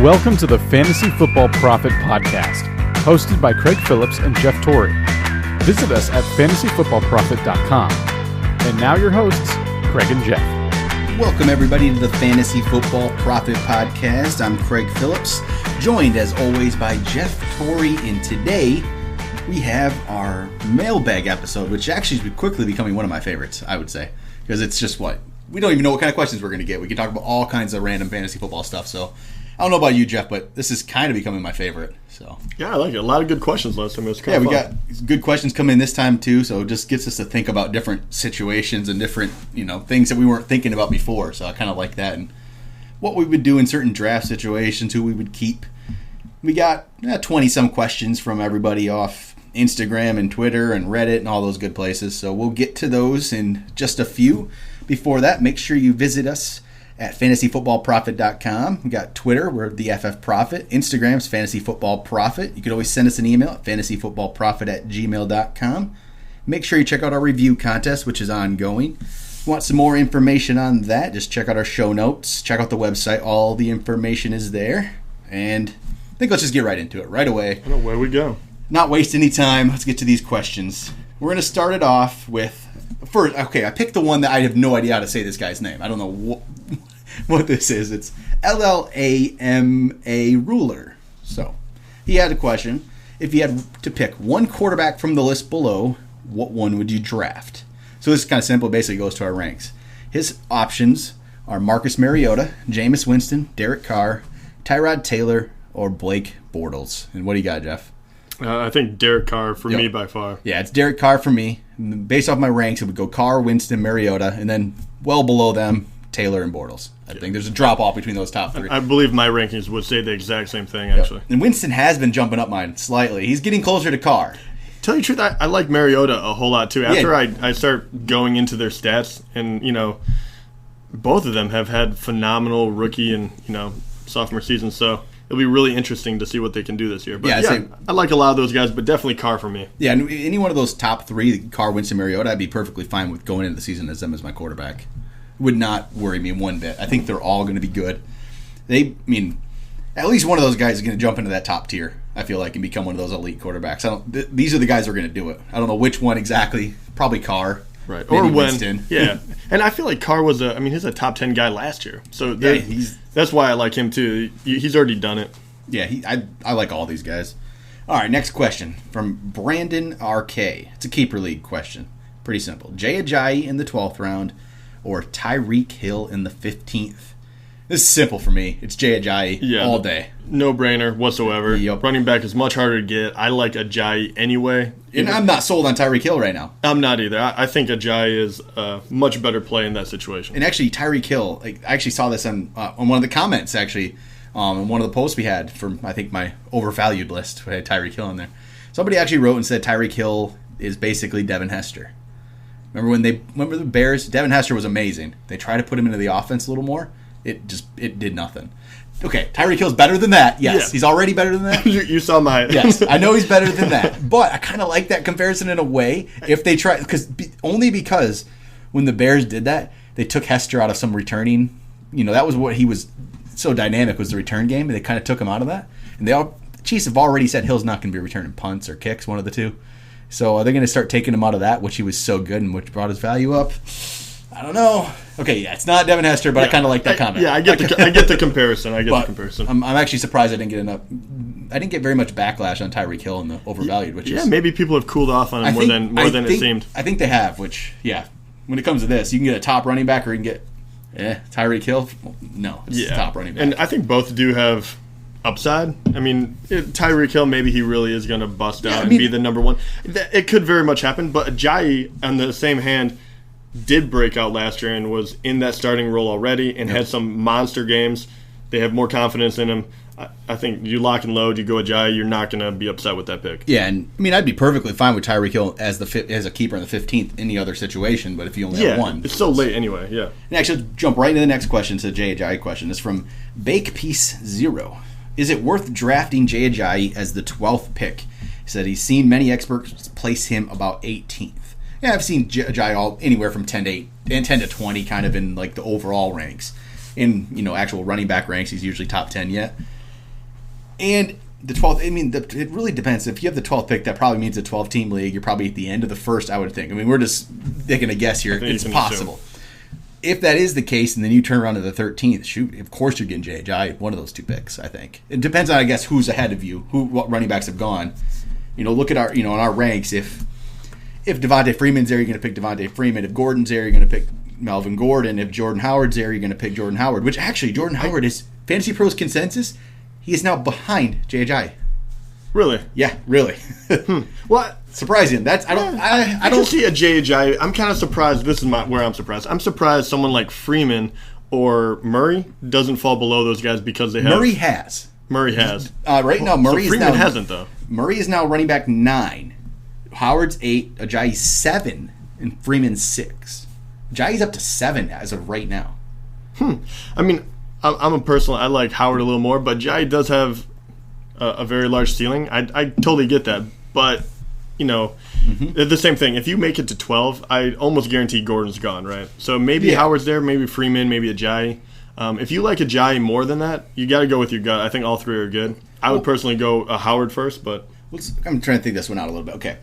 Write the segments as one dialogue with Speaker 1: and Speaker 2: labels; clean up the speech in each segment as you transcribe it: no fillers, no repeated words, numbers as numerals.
Speaker 1: Welcome to the Fantasy Football Prophet podcast, hosted by Craig Phillips and Jeff Torrey. Visit us at fantasyfootballprophet.com. And now your hosts, Craig and Jeff.
Speaker 2: Welcome everybody to the Fantasy Football Prophet podcast. I'm Craig Phillips, joined as always by Jeff Torrey, and today we have our Mailbag episode, which actually is quickly becoming one of my favorites, I would say, because it's just we don't even know what kind of questions we're going to get. We can talk about all kinds of random fantasy football stuff, so I don't know about you, Jeff, but this is kind of becoming my favorite. So
Speaker 3: yeah, I like it. A lot of good questions last time. It was kind of
Speaker 2: fun.
Speaker 3: got
Speaker 2: good questions coming in this time too, so it just gets us to think about different situations and different, things that we weren't thinking about before. So I kind of like that, and what we would do in certain draft situations, who we would keep. We got 20-some questions from everybody off Instagram and Twitter and Reddit and all those good places, so we'll get to those in just a few. Before that, make sure you visit us at fantasyfootballprophet.com. We got Twitter, we're the FF Prophet. Instagram's fantasyfootballprophet. You can always send us an email at fantasyfootballprophet@gmail.com. Make sure you check out our review contest, which is ongoing. If you want some more information on that, just check out our show notes. Check out the website. All the information is there. And I think let's just get right into it right away.
Speaker 3: I don't know where we go. Not
Speaker 2: waste any time. Let's get to these questions. We're going to start it off with first. Okay, I picked the one that I have no idea how to say this guy's name. I don't know what this is. It's LLAMA Ruler. So he had a question. If you had to pick one quarterback from the list below, what one would you draft? So this is kind of simple. It basically goes to our ranks. His options are Marcus Mariota, Jameis Winston, Derek Carr, Tyrod Taylor, or Blake Bortles. And what do you got, Jeff?
Speaker 3: I think Derek Carr for me by far.
Speaker 2: Yeah, it's Derek Carr for me. Based off my ranks, it would go Carr, Winston, Mariota, and then well below them, Taylor and Bortles. I think there's a drop-off between those top three.
Speaker 3: I believe my rankings would say the exact same thing, actually.
Speaker 2: And Winston has been jumping up mine slightly. He's getting closer to Carr.
Speaker 3: Tell you the truth, I like Mariota a whole lot, too. After I start going into their stats, and, both of them have had phenomenal rookie and, sophomore seasons, so it'll be really interesting to see what they can do this year. But I like a lot of those guys, but definitely Carr for me.
Speaker 2: Yeah, and any one of those top three, Carr, Winston, Mariota, I'd be perfectly fine with going into the season as them as my quarterback. Would not worry me one bit. I think they're all going to be good. At least one of those guys is going to jump into that top tier, I feel like, and become one of those elite quarterbacks. These are the guys who are going to do it. I don't know which one exactly. Probably Carr.
Speaker 3: Right.
Speaker 2: Maybe
Speaker 3: or when.
Speaker 2: Winston.
Speaker 3: Yeah. And I feel like Carr was he's a top 10 guy last year. So that's why I like him too. He's already done it.
Speaker 2: Yeah, I like all these guys. All right, next question from Brandon RK. It's a keeper league question. Pretty simple. Jay Ajayi in the 12th round or Tyreek Hill in the 15th? This is simple for me. It's Jay Ajayi all day.
Speaker 3: No brainer whatsoever.
Speaker 2: Yep.
Speaker 3: Running back is much harder to get. I like Ajayi anyway.
Speaker 2: And I'm not sold on Tyreek Hill right now.
Speaker 3: I'm not either. I think Ajayi is a much better play in that situation.
Speaker 2: And actually, Tyreek Hill, I actually saw this on one of the comments, actually, in one of the posts we had from, I think, my overvalued list. We had Tyreek Hill in there. Somebody actually wrote and said Tyreek Hill is basically Devin Hester. Remember the Bears? Devin Hester was amazing. They tried to put him into the offense a little more. It did nothing. Okay, Tyreek Hill's better than that. Yes, He's already better than that.
Speaker 3: You saw my...
Speaker 2: Yes, I know he's better than that. But I kind of like that comparison in a way. If they try... Only because when the Bears did that, they took Hester out of some returning... that was what he was so dynamic, was the return game. And they kind of took him out of that. And the Chiefs have already said Hill's not going to be returning punts or kicks, one of the two. So are they going to start taking him out of that, which he was so good and which brought his value up? I don't know. Okay, it's not Devin Hester, but I kind of like that comment.
Speaker 3: Yeah, I get the comparison.
Speaker 2: I'm actually surprised I didn't get enough. I didn't get very much backlash on Tyreek Hill in the overvalued, which is
Speaker 3: maybe people have cooled off on him more than it seemed.
Speaker 2: I think they have. Which when it comes to this, you can get a top running back or you can get Tyreek Hill. No, it's top running back.
Speaker 3: And I think both do have upside. Tyreek Hill, maybe he really is going to bust out and be the number one. It could very much happen, but Ajayi, on the same hand, did break out last year and was in that starting role already and had some monster games. They have more confidence in him. I think you lock and load, you go Ajayi, you're not going to be upset with that pick.
Speaker 2: Yeah, and I'd be perfectly fine with Tyreek Hill as a keeper in the 15th any other situation, but if you only have one.
Speaker 3: It's so late anyway, yeah.
Speaker 2: And actually, jump right into the next question, to the Jay Ajayi question. It's from BakePiece0. Is it worth drafting Jay Ajayi as the 12th pick? He said he's seen many experts place him about 18th. Yeah, I've seen Ajayi anywhere from 10 to 20 kind of in like the overall ranks. In actual running back ranks, he's usually top 10 yet. And the 12th, I mean, it really depends. If you have the 12th pick, that probably means a 12-team league. You're probably at the end of the first, I would think. I mean, we're just taking a guess here. It's possible. If that is the case, and then you turn around to the 13th, shoot, of course you're getting J.J., one of those two picks, I think. It depends on, I guess, who's ahead of you, what running backs have gone. Look at our, in our ranks, if Devontae Freeman's there, you're going to pick Devontae Freeman. If Gordon's there, you're going to pick Melvin Gordon. If Jordan Howard's there, you're going to pick Jordan Howard, which actually, Jordan Howard is Fantasy Pros consensus. He is now behind J.J.
Speaker 3: Really?
Speaker 2: Yeah, really.
Speaker 3: What?
Speaker 2: Surprising. That's I don't
Speaker 3: see a J.J. I'm kind of surprised. This is where I'm surprised. I'm surprised someone like Freeman or Murray doesn't fall below those guys because they have.
Speaker 2: Murray has.
Speaker 3: Right
Speaker 2: now, Murray
Speaker 3: so Freeman hasn't though.
Speaker 2: Murray is now running back 9. Howard's 8. Ajayi's 7, and Freeman's 6. Ajayi's up to 7 as of right now.
Speaker 3: I mean, I'm a personal. I like Howard a little more, but Ajayi does have a very large ceiling. I totally get that, but the same thing. If you make it to 12, I almost guarantee Gordon's gone, right? So maybe Howard's there, maybe Freeman, maybe Ajayi. If you like Ajayi more than that, you got to go with your gut. I think all three are good. I would personally go Howard first, but
Speaker 2: I'm trying to think this one out a little bit. Okay,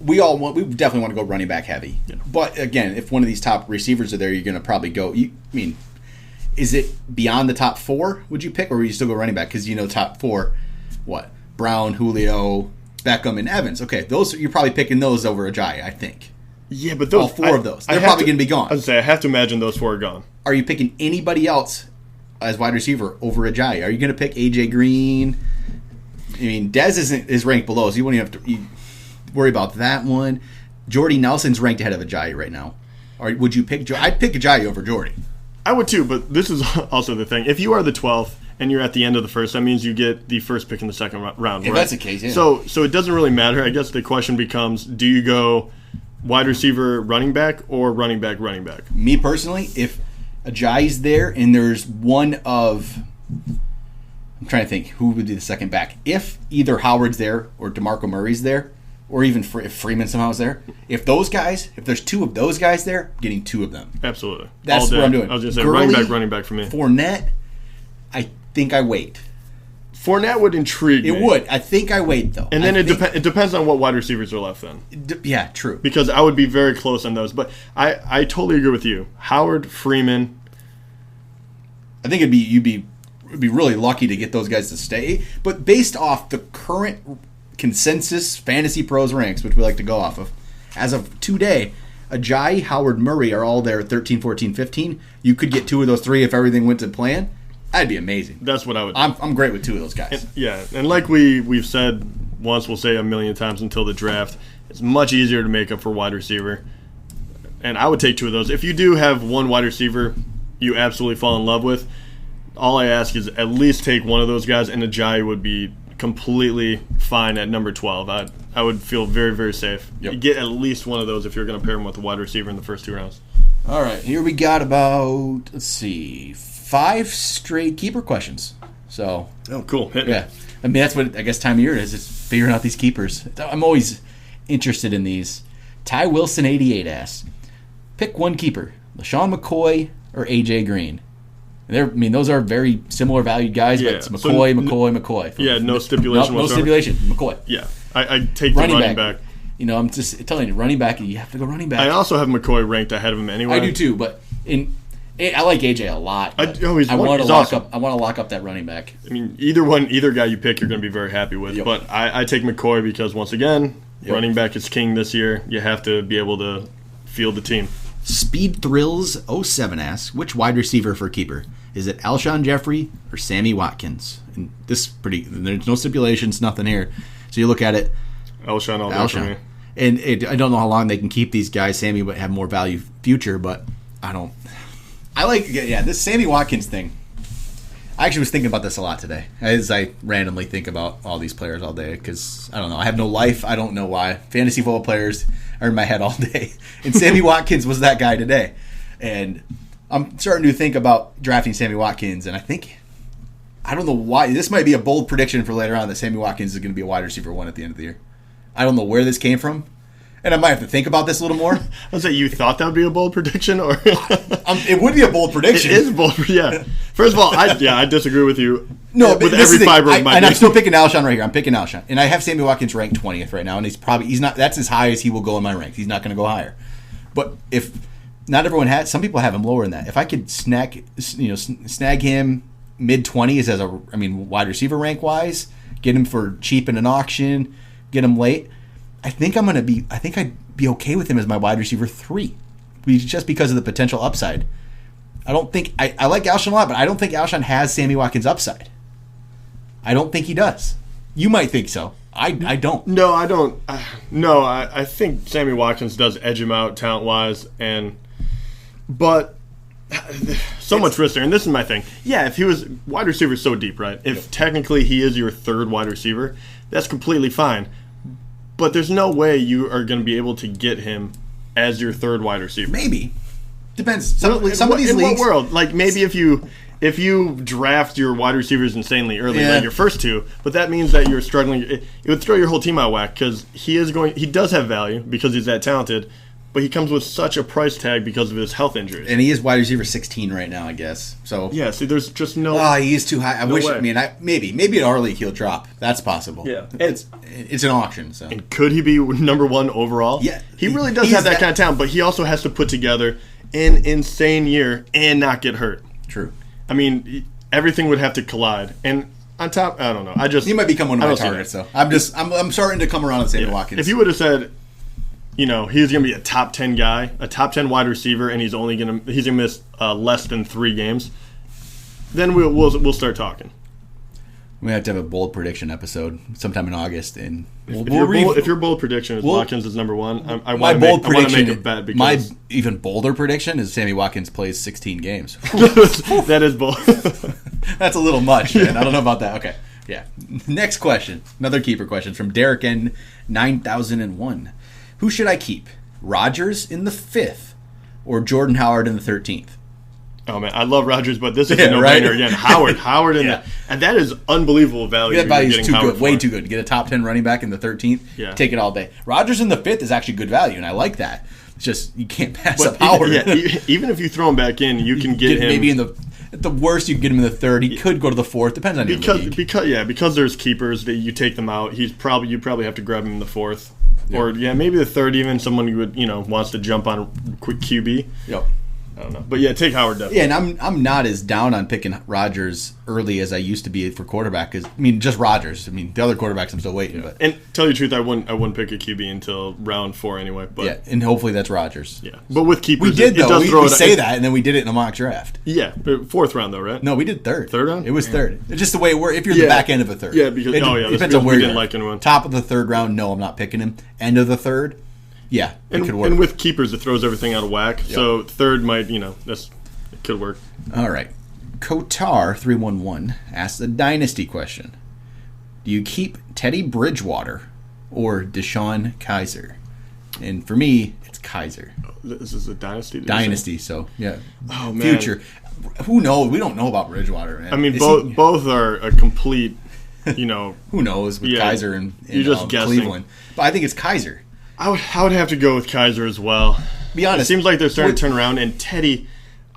Speaker 2: we definitely want to go running back heavy. Yeah. But again, if one of these top receivers are there, you're going to probably go. Is it beyond the top 4? Would you pick, or would you still go running back? Because top 4, what? Brown, Julio, Beckham, and Evans. Okay, those you're probably picking those over Ajayi, I think.
Speaker 3: Yeah, but
Speaker 2: all 4 of those, they're probably going to be gone.
Speaker 3: I was say I have to imagine those 4 are gone.
Speaker 2: Are you picking anybody else as wide receiver over Ajayi? Are you going to pick AJ Green? Dez is ranked below, so you won't even have to worry about that one. Jordy Nelson's ranked ahead of Ajayi right now. Or would you pick? I'd pick Ajayi over Jordy.
Speaker 3: I would too, but this is also the thing. If you are the 12th and you're at the end of the first, that means you get the first pick in the second round.
Speaker 2: If that's the case, yeah.
Speaker 3: So it doesn't really matter. I guess the question becomes: do you go wide receiver, running back, or running back, running back?
Speaker 2: Me personally, if Ajayi's there and there's one of, I'm trying to think who would be the second back. If either Howard's there or DeMarco Murray's there, or even if Freeman somehow is there, if there's 2 of those guys there, getting 2 of them.
Speaker 3: Absolutely.
Speaker 2: That's what I'm doing.
Speaker 3: I was going to say running back for me.
Speaker 2: Fournette, I think I wait.
Speaker 3: Fournette would intrigue me.
Speaker 2: It would. I think I wait, though.
Speaker 3: And then it depends on what wide receivers are left then.
Speaker 2: Yeah, true.
Speaker 3: Because I would be very close on those. But I totally agree with you. Howard, Freeman.
Speaker 2: I think you'd be really lucky to get those guys to stay. But based off the current consensus Fantasy Pros ranks, which we like to go off of, as of today, Ajayi, Howard, Murray are all there at 13, 14, 15. You could get 2 of those 3 if everything went to plan. That'd be amazing.
Speaker 3: That's what I would do.
Speaker 2: I'm great with 2 of those guys.
Speaker 3: And like we've said once, we'll say a million times until the draft, it's much easier to make up for wide receiver. And I would take 2 of those. If you do have one wide receiver you absolutely fall in love with, all I ask is at least take one of those guys, and Ajayi would be completely fine at number 12. I would feel very, very safe.
Speaker 2: Yep.
Speaker 3: You get at least one of those if you're going to pair him with a wide receiver in the first 2 rounds.
Speaker 2: All right, here we got about, 5 straight keeper questions. So,
Speaker 3: cool.
Speaker 2: Yeah. That's what I guess time of year is. It's figuring out these keepers. I'm always interested in these. Ty Wilson 88 asks, pick one keeper, LaShawn McCoy or AJ Green. Those are very similar valued guys, but it's McCoy.
Speaker 3: Yeah, no stipulation whatsoever.
Speaker 2: No stipulation. McCoy.
Speaker 3: Yeah. I take the running back.
Speaker 2: I'm just telling you, running back, you have to go running back.
Speaker 3: I also have McCoy ranked ahead of him anyway.
Speaker 2: I do too, but I like AJ a lot. I want to lock up that running back.
Speaker 3: Either guy you pick, you're going to be very happy with. Yep. But I take McCoy because, once again, running back is king this year. You have to be able to field the team.
Speaker 2: Speed Thrills 07 asks, which wide receiver for keeper? Is it Alshon Jeffrey or Sammy Watkins? And there's no stipulations, nothing here. So you look at it.
Speaker 3: Alshon all day for me.
Speaker 2: And I don't know how long they can keep these guys. Sammy would have more value future, but I don't. I like, this Sammy Watkins thing. I actually was thinking about this a lot today, as I randomly think about all these players all day, because, I don't know, I have no life. I don't know why. Fantasy football players are in my head all day. And Sammy Watkins was that guy today. And I'm starting to think about drafting Sammy Watkins, and I don't know why. This might be a bold prediction for later on that Sammy Watkins is going to be a wide receiver 1 at the end of the year. I don't know where this came from. and I might have to think about this a little more.
Speaker 3: I was say you thought that would be a bold prediction, or
Speaker 2: it would be a bold prediction.
Speaker 3: It is bold. Yeah. First of all, I disagree with you.
Speaker 2: No,
Speaker 3: with every fiber of my.
Speaker 2: And I'm still picking Alshon right here. I'm picking Alshon, and I have Sammy Watkins ranked 20th right now, and he's not. That's as high as he will go in my ranks. He's not going to go higher. But if not everyone some people have him lower than that. If I could snag him mid-20s as wide receiver rank wise, get him for cheap in an auction, get him late. I think I'd be okay with him as my wide receiver 3, just because of the potential upside. I don't think I like Alshon a lot, but I don't think Alshon has Sammy Watkins' upside. I don't think he does. You might think so. I don't.
Speaker 3: No, I don't. No, I think Sammy Watkins does edge him out talent-wise, but so much risk there. And this is my thing. Yeah, if he was wide receiver so deep, right? If technically he is your third wide receiver, that's completely fine. But there's no way you are going to be able to get him as your third wide receiver.
Speaker 2: Maybe. Depends. Some of these leagues.
Speaker 3: In what world? Like maybe if you draft your wide receivers insanely early, like your first two, but that means that you're struggling. It would throw your whole team out of whack because he does have value because he's that talented, but he comes with such a price tag because of his health injuries.
Speaker 2: And he is wide receiver 16 right now, I guess. So
Speaker 3: yeah, see, there's just no.
Speaker 2: He is too high. I wish. Way. Maybe in our league he'll drop. That's possible.
Speaker 3: Yeah,
Speaker 2: it's an auction. So
Speaker 3: and could he be number 1 overall?
Speaker 2: Yeah,
Speaker 3: he really does have that kind of talent, but he also has to put together an insane year and not get hurt.
Speaker 2: True.
Speaker 3: I mean, everything would have to collide, and on top, I don't know.
Speaker 2: He might become one of my targets. So I'm starting to come around on Sammy Watkins.
Speaker 3: If you would have said, he's going to be a top 10 guy, a top 10 wide receiver, and he's going to miss less than 3 games, then we'll start talking.
Speaker 2: We have to have a bold prediction episode sometime in August, and
Speaker 3: if your bold prediction is Watkins is number 1, I want to make a bet. Because
Speaker 2: my even bolder prediction is Sammy Watkins plays 16 games.
Speaker 3: That is bold.
Speaker 2: That's a little much, man. I don't know about that. Okay, yeah. Next question, another keeper question from Derek N 9001. Who should I keep? Rodgers in the 5th or Jordan Howard in the 13th?
Speaker 3: Oh man, I love Rodgers, but this is a no-brainer again. Howard and that is unbelievable value.
Speaker 2: That value is too good, way too good. Get a top 10 running back in the 13th, take it all day. Rodgers in the 5th is actually good value, and I like that. It's just you can't pass up Howard.
Speaker 3: Even if you throw him back in, you can get him
Speaker 2: maybe at the worst. You can get him in the 3rd. He could go to the 4th. Depends on your league.
Speaker 3: Because there's keepers that you take them out. You probably have to grab him in the 4th. Yep. Or maybe the 3rd, even someone who would wants to jump on a quick QB.
Speaker 2: Yep.
Speaker 3: I don't know, but take Howard definitely.
Speaker 2: Yeah, and I'm not as down on picking Rodgers early as I used to be for quarterback. Because just Rodgers. The other quarterbacks I'm still waiting. But
Speaker 3: and tell you the truth, I wouldn't pick a QB until round 4 anyway. But
Speaker 2: and hopefully that's Rodgers.
Speaker 3: Yeah, but with keepers,
Speaker 2: we did though. We say that, and then we did it in a mock draft.
Speaker 3: Yeah, 4th round though, right?
Speaker 2: No, we did 3rd.
Speaker 3: 3rd round.
Speaker 2: It was 3rd. It's just the way it works. If you're the back end of a 3rd.
Speaker 3: Yeah, because
Speaker 2: it depends on where you didn't like anyone. Top of the 3rd round, no, I'm not picking him. End of the 3rd, yeah, it could work.
Speaker 3: And with keepers, it throws everything out of whack. Yep. So 3rd might, it could work.
Speaker 2: All right. Kotar311 asks a Dynasty question. Do you keep Teddy Bridgewater or Deshaun Kaiser? And for me, it's Kaiser.
Speaker 3: This is a Dynasty?
Speaker 2: Dynasty, so, yeah.
Speaker 3: Oh, man.
Speaker 2: Future. Who knows? We don't know about Bridgewater, man.
Speaker 3: Both are a complete,
Speaker 2: Who knows with Kaiser and
Speaker 3: you're just guessing.
Speaker 2: Cleveland. But I think it's Kaiser.
Speaker 3: I would have to go with Kaiser as well.
Speaker 2: Be honest.
Speaker 3: It seems like they're starting to turn around, and Teddy...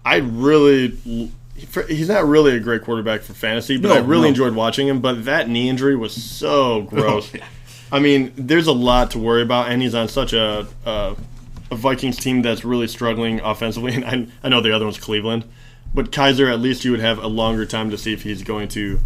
Speaker 3: he's not really a great quarterback for fantasy, but I really enjoyed watching him. But that knee injury was so gross. Oh, yeah. There's a lot to worry about, and he's on such a Vikings team that's really struggling offensively. And I know the other one's Cleveland, but Kaiser, at least you would have a longer time to see if he's going to,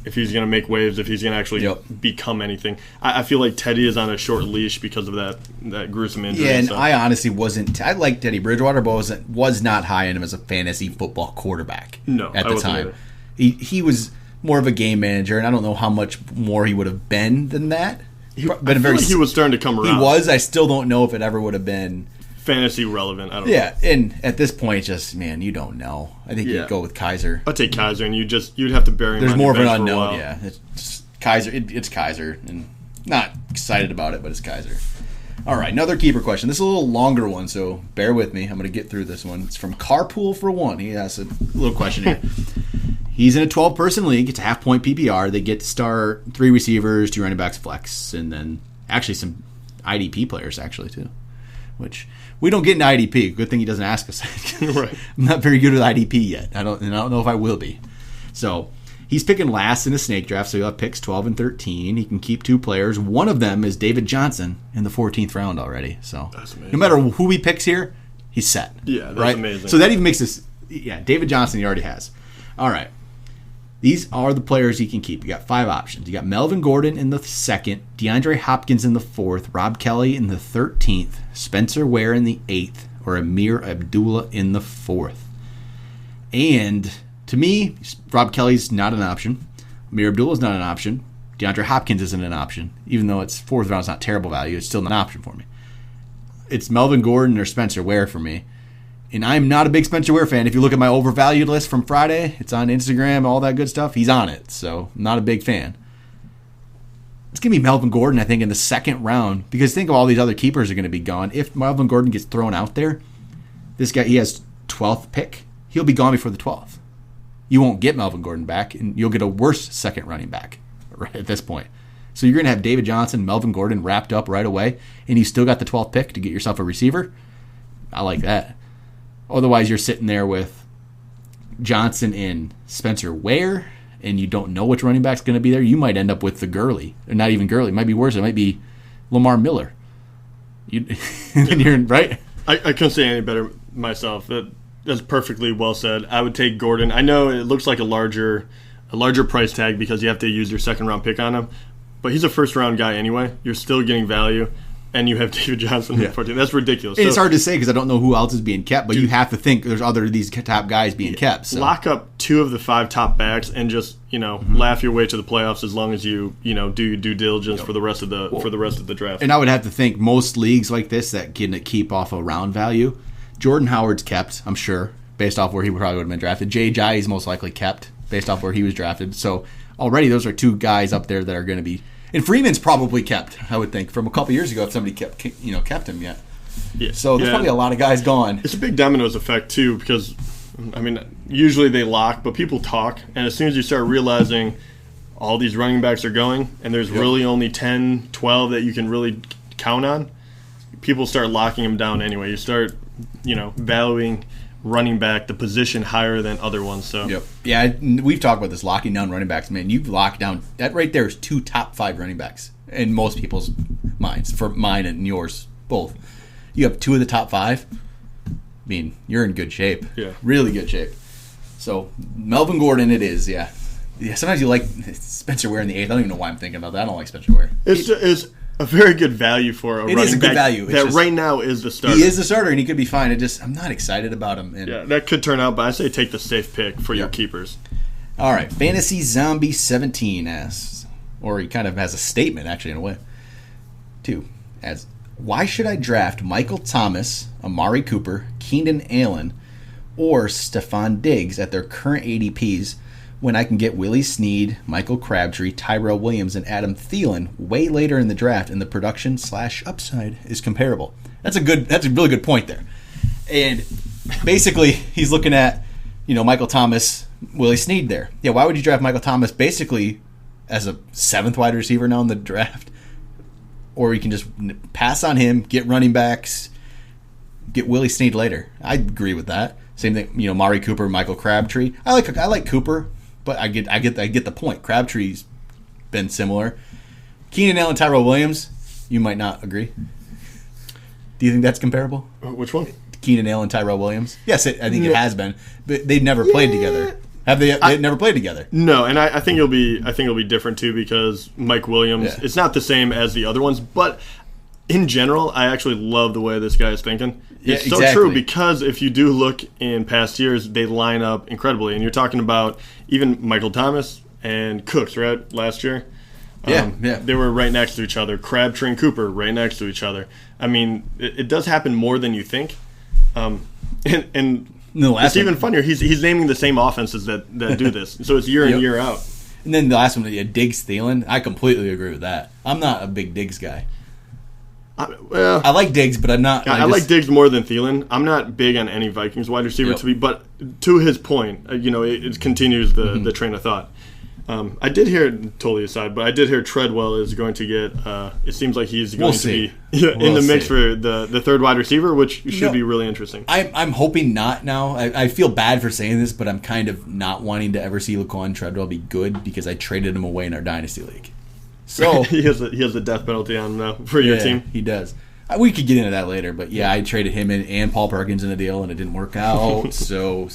Speaker 3: if he's going to make waves, if he's going to actually become anything. I feel like Teddy is on a short leash because of that gruesome injury.
Speaker 2: Yeah, and I honestly wasn't. I like Teddy Bridgewater, but was not high in him as a fantasy football quarterback.
Speaker 3: No,
Speaker 2: at the time, he was more of a game manager, and I don't know how much more he would have been than that.
Speaker 3: He was starting to come around.
Speaker 2: He was. I still don't know if it ever would have been
Speaker 3: fantasy relevant. I don't know.
Speaker 2: Yeah, and at this point, you don't know. I think you'd go with Kaiser.
Speaker 3: I'd take Kaiser, and you'd have to bury him.
Speaker 2: There's more of an unknown. Yeah, it's just Kaiser. It's Kaiser, and not excited about it, but it's Kaiser. All right, another keeper question. This is a little longer one, so bear with me. I'm going to get through this one. It's from Carpool for One. He has a little question here. He's in a 12-person league. It's a half-point PPR. They get to start 3 receivers, 2 running backs, flex, and then actually some IDP players, actually, too. Which, we don't get into IDP. Good thing he doesn't ask us.
Speaker 3: Right.
Speaker 2: I'm not very good with IDP yet. I don't know if I will be. So, he's picking last in a snake draft, so he'll have picks 12 and 13. He can keep 2 players. One of them is David Johnson in the 14th round already. So,
Speaker 3: that's amazing.
Speaker 2: No matter who he picks here, he's set.
Speaker 3: Yeah, that's
Speaker 2: right?
Speaker 3: amazing.
Speaker 2: So that even makes this... Yeah, David Johnson he already has. All right. These are the players he can keep. You got 5 options. You got Melvin Gordon in the 2nd, DeAndre Hopkins in the 4th, Rob Kelly in the 13th, Spencer Ware in the 8th, or Amir Abdullah in the 4th. And to me, Rob Kelly's not an option. Amir Abdullah's not an option. DeAndre Hopkins isn't an option. Even though it's 4th round, it's not terrible value. It's still an option for me. It's Melvin Gordon or Spencer Ware for me. And I'm not a big Spencer Ware fan. If you look at my overvalued list from Friday, it's on Instagram, all that good stuff. He's on it, so I'm not a big fan. It's going to be Melvin Gordon, I think, in the 2nd round. Because think of all these other keepers are going to be gone. If Melvin Gordon gets thrown out there, this guy, he has 12th pick. He'll be gone before the 12th. You won't get Melvin Gordon back, and you'll get a worse 2nd running back right at this point. So you're going to have David Johnson, Melvin Gordon wrapped up right away, and you still got the 12th pick to get yourself a receiver. I like that. Otherwise, you're sitting there with Johnson and Spencer Ware, and you don't know which running back's going to be there. You might end up with the Gurley. Or not even Gurley. It might be worse. It might be Lamar Miller. You're right?
Speaker 3: I couldn't say any better myself. That's perfectly well said. I would take Gordon. I know it looks like a larger price tag because you have to use your 2nd-round pick on him, but he's a first-round guy anyway. You're still getting value. And you have David Johnson in the 14th. That's ridiculous.
Speaker 2: And it's hard to say because I don't know who else is being kept, but you have to think there's other of these top guys being kept. So.
Speaker 3: Lock up 2 of the 5 top backs and just laugh your way to the playoffs as long as you do your due diligence for the rest of the draft.
Speaker 2: And I would have to think most leagues like this that can keep off of round value. Jordan Howard's kept, I'm sure, based off where he probably would have been drafted. Jay Ajayi is most likely kept based off where he was drafted. So already those are 2 guys up there that are going to be. And Freeman's probably kept, I would think, from a couple years ago if somebody kept him yet. Yeah. So there's probably a lot of guys gone.
Speaker 3: It's a big dominoes effect, too, because, usually they lock, but people talk. And as soon as you start realizing all these running backs are going, and there's really only 10, 12 that you can really count on, people start locking them down anyway. You start, valuing running back the position higher than other ones. So
Speaker 2: yeah, we've talked about this locking down running backs. Man, you've locked down that right there is 2 top 5 running backs in most people's minds. For mine and yours both, you have 2 of the top 5. You're in good shape. Yeah, really good shape. So Melvin Gordon, it is. Yeah. Sometimes you like Spencer Ware in the 8th. I don't even know why I'm thinking about that. I don't like Spencer Ware.
Speaker 3: It's a very good value for a running back. It is a good value. That just, right now is the starter.
Speaker 2: He is the starter, and he could be fine. I'm not excited about him.
Speaker 3: And that could turn out, but I say take the safe pick for your keepers.
Speaker 2: All right. Fantasy Zombie 17 asks, or he kind of has a statement, actually, in a way, too, as, why should I draft Michael Thomas, Amari Cooper, Keenan Allen, or Stephon Diggs at their current ADPs when I can get Willie Snead, Michael Crabtree, Tyrell Williams, and Adam Thielen way later in the draft, and the production/upside is comparable? That's a really good point there. And basically, he's looking at, Michael Thomas, Willie Snead there. Yeah, why would you draft Michael Thomas basically as a 7th wide receiver now in the draft? Or you can just pass on him, get running backs, get Willie Snead later. I agree with that. Same thing, Mari Cooper, Michael Crabtree. I like Cooper. But I get the point. Crabtree's been similar. Keenan Allen, Tyrell Williams, you might not agree. Do you think that's comparable?
Speaker 3: Which one?
Speaker 2: Keenan Allen, Tyrell Williams. Yes, I think it has been. But they've never played together. Have they? They've never played together.
Speaker 3: No, and I think it'll be different too because Mike Williams. It's not the same as the other ones, but in general, I actually love the way this guy is thinking. It's so true because if you do look in past years, they line up incredibly. And you're talking about even Michael Thomas and Cooks, right, last year? They were right next to each other. Crabtree and Cooper right next to each other. It does happen more than you think. It's even funnier. He's naming the same offenses that do this. So it's year in, year out.
Speaker 2: And then the last one, Diggs Thielen. I completely agree with that. I'm not a big Diggs guy. I like Diggs, but I'm not.
Speaker 3: I like Diggs more than Thielen. I'm not big on any Vikings wide receiver to be, but to his point, it continues the train of thought. I did hear, totally aside, but I did hear Treadwell is going to get, it seems like he's going to be in the mix for the third wide receiver, which should be really interesting.
Speaker 2: I'm hoping not now. I feel bad for saying this, but I'm kind of not wanting to ever see Laquan Treadwell be good because I traded him away in our Dynasty League. So
Speaker 3: he has a death penalty on him now for your team.
Speaker 2: He does. We could get into that later, but I traded him in and Paul Perkins in a deal, and it didn't work out. So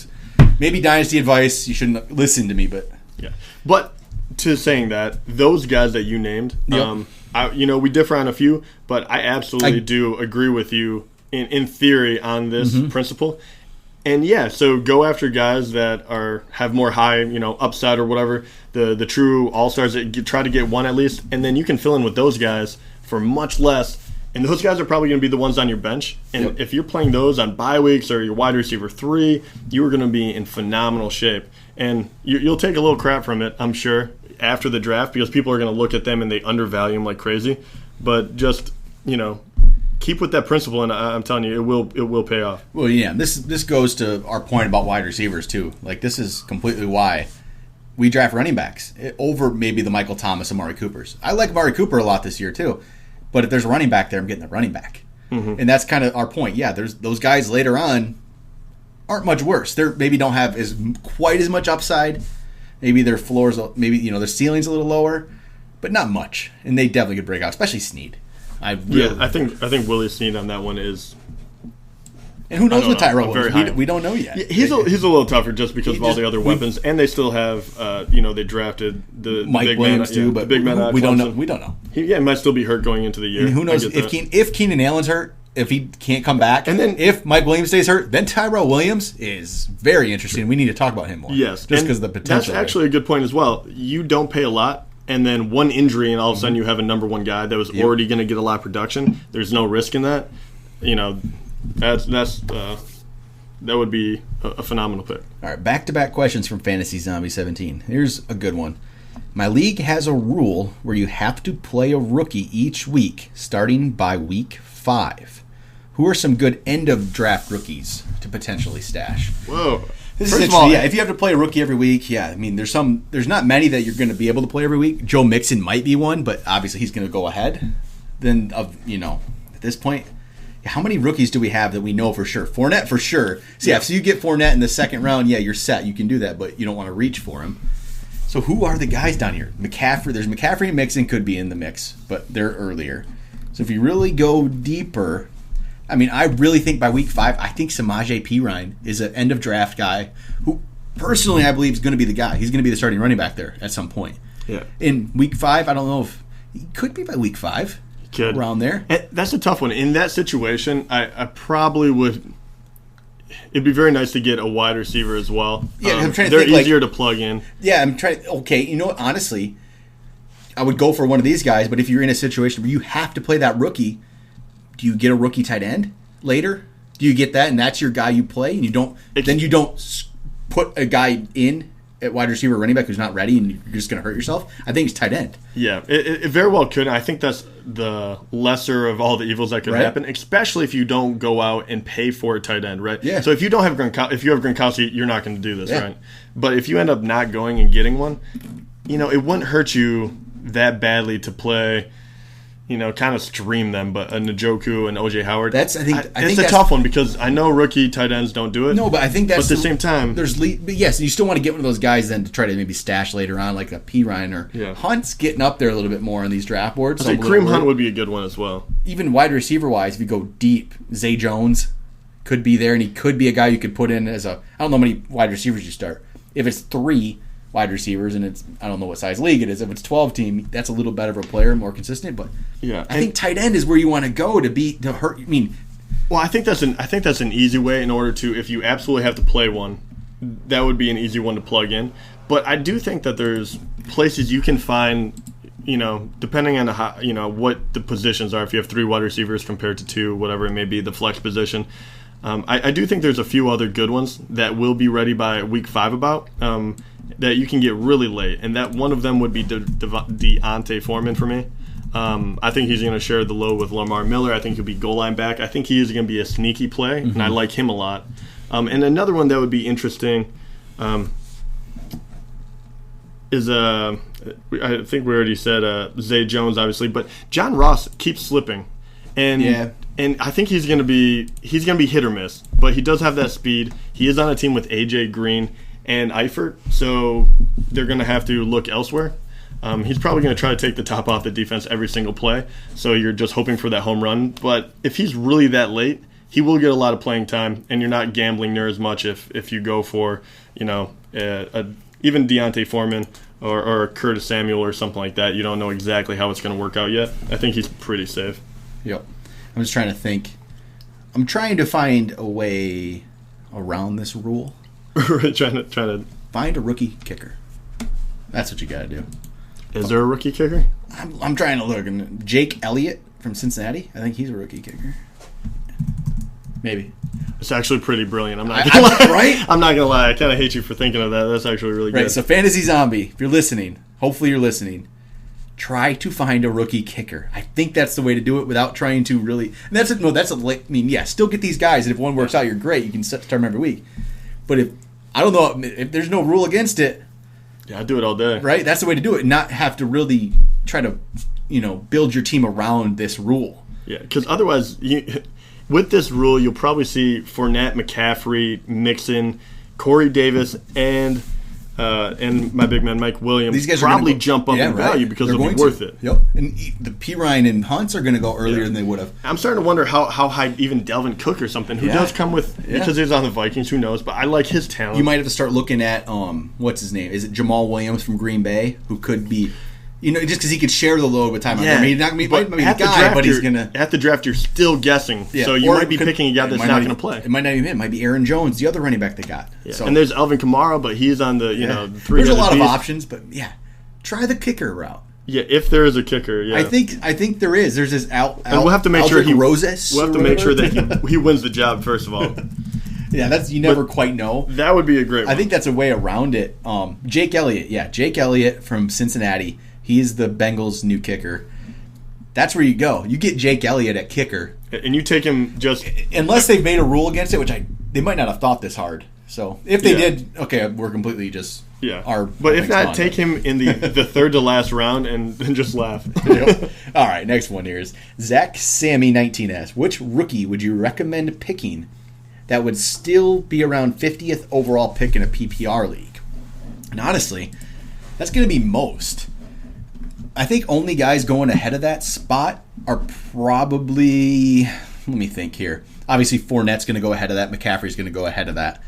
Speaker 2: maybe Dynasty advice, you shouldn't listen to me, but...
Speaker 3: Yeah, but to saying that, those guys that you named, we differ on a few, but I absolutely do agree with you in theory on this principle. And so go after guys that have more high, upside or whatever, the true all-stars that try to get one at least, and then you can fill in with those guys for much less. And those guys are probably going to be the ones on your bench. And if you're playing those on bye weeks or your wide receiver 3, you are going to be in phenomenal shape. And you'll take a little crap from it, I'm sure, after the draft because people are going to look at them and they undervalue them like crazy. But just, keep with that principle, and I'm telling you, it will pay off.
Speaker 2: Well, this goes to our point about wide receivers, too. Like, this is completely why we draft running backs over maybe the Michael Thomas and Amari Coopers. I like Amari Cooper a lot this year, too. But if there's a running back there, I'm getting the running back. Mm-hmm. And that's kind of our point. Yeah, there's those guys later on aren't much worse. They maybe don't have quite as much upside. Maybe their floors, their ceiling's a little lower, but not much. And they definitely could break out, especially Snead. I
Speaker 3: think Willie Snead on that one is.
Speaker 2: And who knows what Tyrell is? We don't know yet.
Speaker 3: Yeah, he's a little tougher just because of all the other weapons, and they still have, they drafted the
Speaker 2: Mike
Speaker 3: big
Speaker 2: Williams
Speaker 3: man,
Speaker 2: too, but
Speaker 3: big man.
Speaker 2: We don't know. We don't know.
Speaker 3: He might still be hurt going into the year.
Speaker 2: And who knows if Keenan Allen's hurt? If he can't come back, and then if Mike Williams stays hurt, then Tyrell Williams is very interesting. We need to talk about him more.
Speaker 3: Yes,
Speaker 2: just because the potential.
Speaker 3: That's actually a good point as well. You don't pay a lot, and then one injury, and all of a sudden you have a number one guy that was already going to get a lot of production. There's no risk in that. That would be a phenomenal pick.
Speaker 2: All right, back-to-back questions from Fantasy Zombie 17. Here's a good one. My league has a rule where you have to play a rookie each week, starting by week 5. Who are some good end-of-draft rookies to potentially stash?
Speaker 3: Whoa.
Speaker 2: First of all, if you have to play a rookie every week, there's not many that you're going to be able to play every week. Joe Mixon might be one, but obviously he's going to go ahead. Then, at this point, how many rookies do we have that we know for sure? Fournette for sure. So, so you get Fournette in the second round, you're set. You can do that, but you don't want to reach for him. So who are the guys down here? There's McCaffrey and Mixon could be in the mix, but they're earlier. So if you really go deeper, I really think by week 5, I think Samaje Perine is an end-of-draft guy who, personally, I believe is going to be the guy. He's going to be the starting running back there at some point. Yeah. In week 5, I don't know if he could be by week 5.
Speaker 3: Could.
Speaker 2: Around there.
Speaker 3: That's a tough one. In that situation, I probably would. It'd be very nice to get a wide receiver as well.
Speaker 2: Yeah, I'm trying to
Speaker 3: think. They're easier to plug in.
Speaker 2: Yeah, I'm trying. Okay, you know what? Honestly, I would go for one of these guys. But if you're in a situation where you have to play that rookie, do you get a rookie tight end later? Do you get that, and that's your guy you play, and you don't? Then you don't put a guy in at wide receiver or running back who's not ready, and you're just going to hurt yourself. I think it's tight end.
Speaker 3: Yeah, it very well could. I think that's the lesser of all the evils that could happen, especially if you don't go out and pay for a tight end, right?
Speaker 2: Yeah.
Speaker 3: So if you don't have if you have Gronkowski, you're not going to do this, right? But if you end up not going and getting one, it wouldn't hurt you that badly to play. Kind of stream them, but a Njoku and OJ Howard.
Speaker 2: I think
Speaker 3: it's a tough one because I know rookie tight ends don't do it.
Speaker 2: No, but I think that's.
Speaker 3: But at the same time,
Speaker 2: but yes, you still want to get one of those guys then to try to maybe stash later on, like a Perine or Hunt's getting up there a little bit more on these draft boards.
Speaker 3: I think Kareem Hunt would be a good one as well.
Speaker 2: Even wide receiver wise, if you go deep, Zay Jones could be there, and he could be a guy you could put in as a. I don't know how many wide receivers you start. If it's 3 wide receivers, and I don't know what size league it is. If it's 12 team, that's a little better of a player, more consistent. But I think tight end is where you want to go to hurt.
Speaker 3: Well, I think that's an easy way in order to, if you absolutely have to play one, that would be an easy one to plug in. But I do think that there's places you can find, depending on how, what the positions are. If you have 3 wide receivers compared to 2, whatever it may be, the flex position. I do think there's a few other good ones that will be ready by week 5 about. That you can get really late, and that one of them would be Deontay Foreman for me. I think he's going to share the load with Lamar Miller. I think he'll be goal line back. I think he is going to be a sneaky play, and I like him a lot. And another one that would be interesting, is I think we already said Zay Jones, obviously, but John Ross keeps slipping, and I think he's gonna be hit or miss, but he does have that speed. He is on a team with AJ Green and Eifert, so they're gonna have to look elsewhere. He's probably going to try to take the top off the defense every single play, so you're just hoping for that home run. But if he's really that late, he will get a lot of playing time, and you're not gambling near as much if you go for, even Deontay Foreman or Curtis Samuel or something like that. You don't know exactly how it's going to work out yet. I think he's pretty safe.
Speaker 2: Yep. I'm just trying to think. I'm trying to find a way around this rule.
Speaker 3: trying to
Speaker 2: find a rookie kicker. That's what you got to do.
Speaker 3: Is there a rookie kicker?
Speaker 2: I'm trying to look. And Jake Elliott from Cincinnati. I think he's a rookie kicker. Maybe.
Speaker 3: It's actually pretty brilliant. I'm not gonna lie.
Speaker 2: Right?
Speaker 3: I'm not gonna lie. I kind of hate you for thinking of that. That's actually really good.
Speaker 2: Right. So Fantasy Zombie, if you're listening, hopefully you're listening. Try to find a rookie kicker. I think that's the way to do it without trying to really. And still get these guys. And if one works out, you're great. You can start them every week. But if there's no rule against it.
Speaker 3: Yeah, I do it all day.
Speaker 2: Right? That's the way to do it. Not have to really try to, build your team around this rule.
Speaker 3: Yeah, because otherwise, with this rule, you'll probably see Fournette, McCaffrey, Mixon, Corey Davis, and my big man Mike Williams. These guys probably jump up in value because they'll be worth it.
Speaker 2: Yep. And the P. Ryan and Hunts are going to go earlier than they would have.
Speaker 3: I'm starting to wonder how high even Delvin Cook or something, who does come with, because he's on the Vikings, who knows, but I like his talent.
Speaker 2: You might have to start looking at, what's his name? Is it Jamal Williams from Green Bay, who could be, just because he could share the load with time.
Speaker 3: Yeah.
Speaker 2: He's not going to be the guy, but he's going to.
Speaker 3: At the draft, you're still guessing. Yeah. So you might be picking a guy that's not going to play.
Speaker 2: It might not even be him. It might be Aaron Jones, the other running back they got.
Speaker 3: Yeah. So, and there's Alvin Kamara, but he's on the, three.
Speaker 2: There's a lot of options, but try the kicker route.
Speaker 3: Yeah, if there is a kicker,
Speaker 2: I think there is. There's this and
Speaker 3: we'll have to make sure
Speaker 2: Roses.
Speaker 3: We'll have to make sure that he wins the job first of all.
Speaker 2: Yeah, that's you never quite know.
Speaker 3: That would be a great one.
Speaker 2: I think that's a way around it. Jake Elliott. Jake Elliott from Cincinnati. He's the Bengals' new kicker. That's where you go. You get Jake Elliott at kicker.
Speaker 3: And you take him just...
Speaker 2: Unless they've made a rule against it, which they might not have thought this hard. So if they did, okay, we're completely just...
Speaker 3: But if not, take him in the third to last round and just laugh.
Speaker 2: All right, next one here is Zach Sammy 19S. Which rookie would you recommend picking that would still be around 50th overall pick in a PPR league? And honestly, that's going to be most. I think only guys going ahead of that spot are probably, let me think here. Obviously, Fournette's going to go ahead of that. McCaffrey's going to go ahead of that.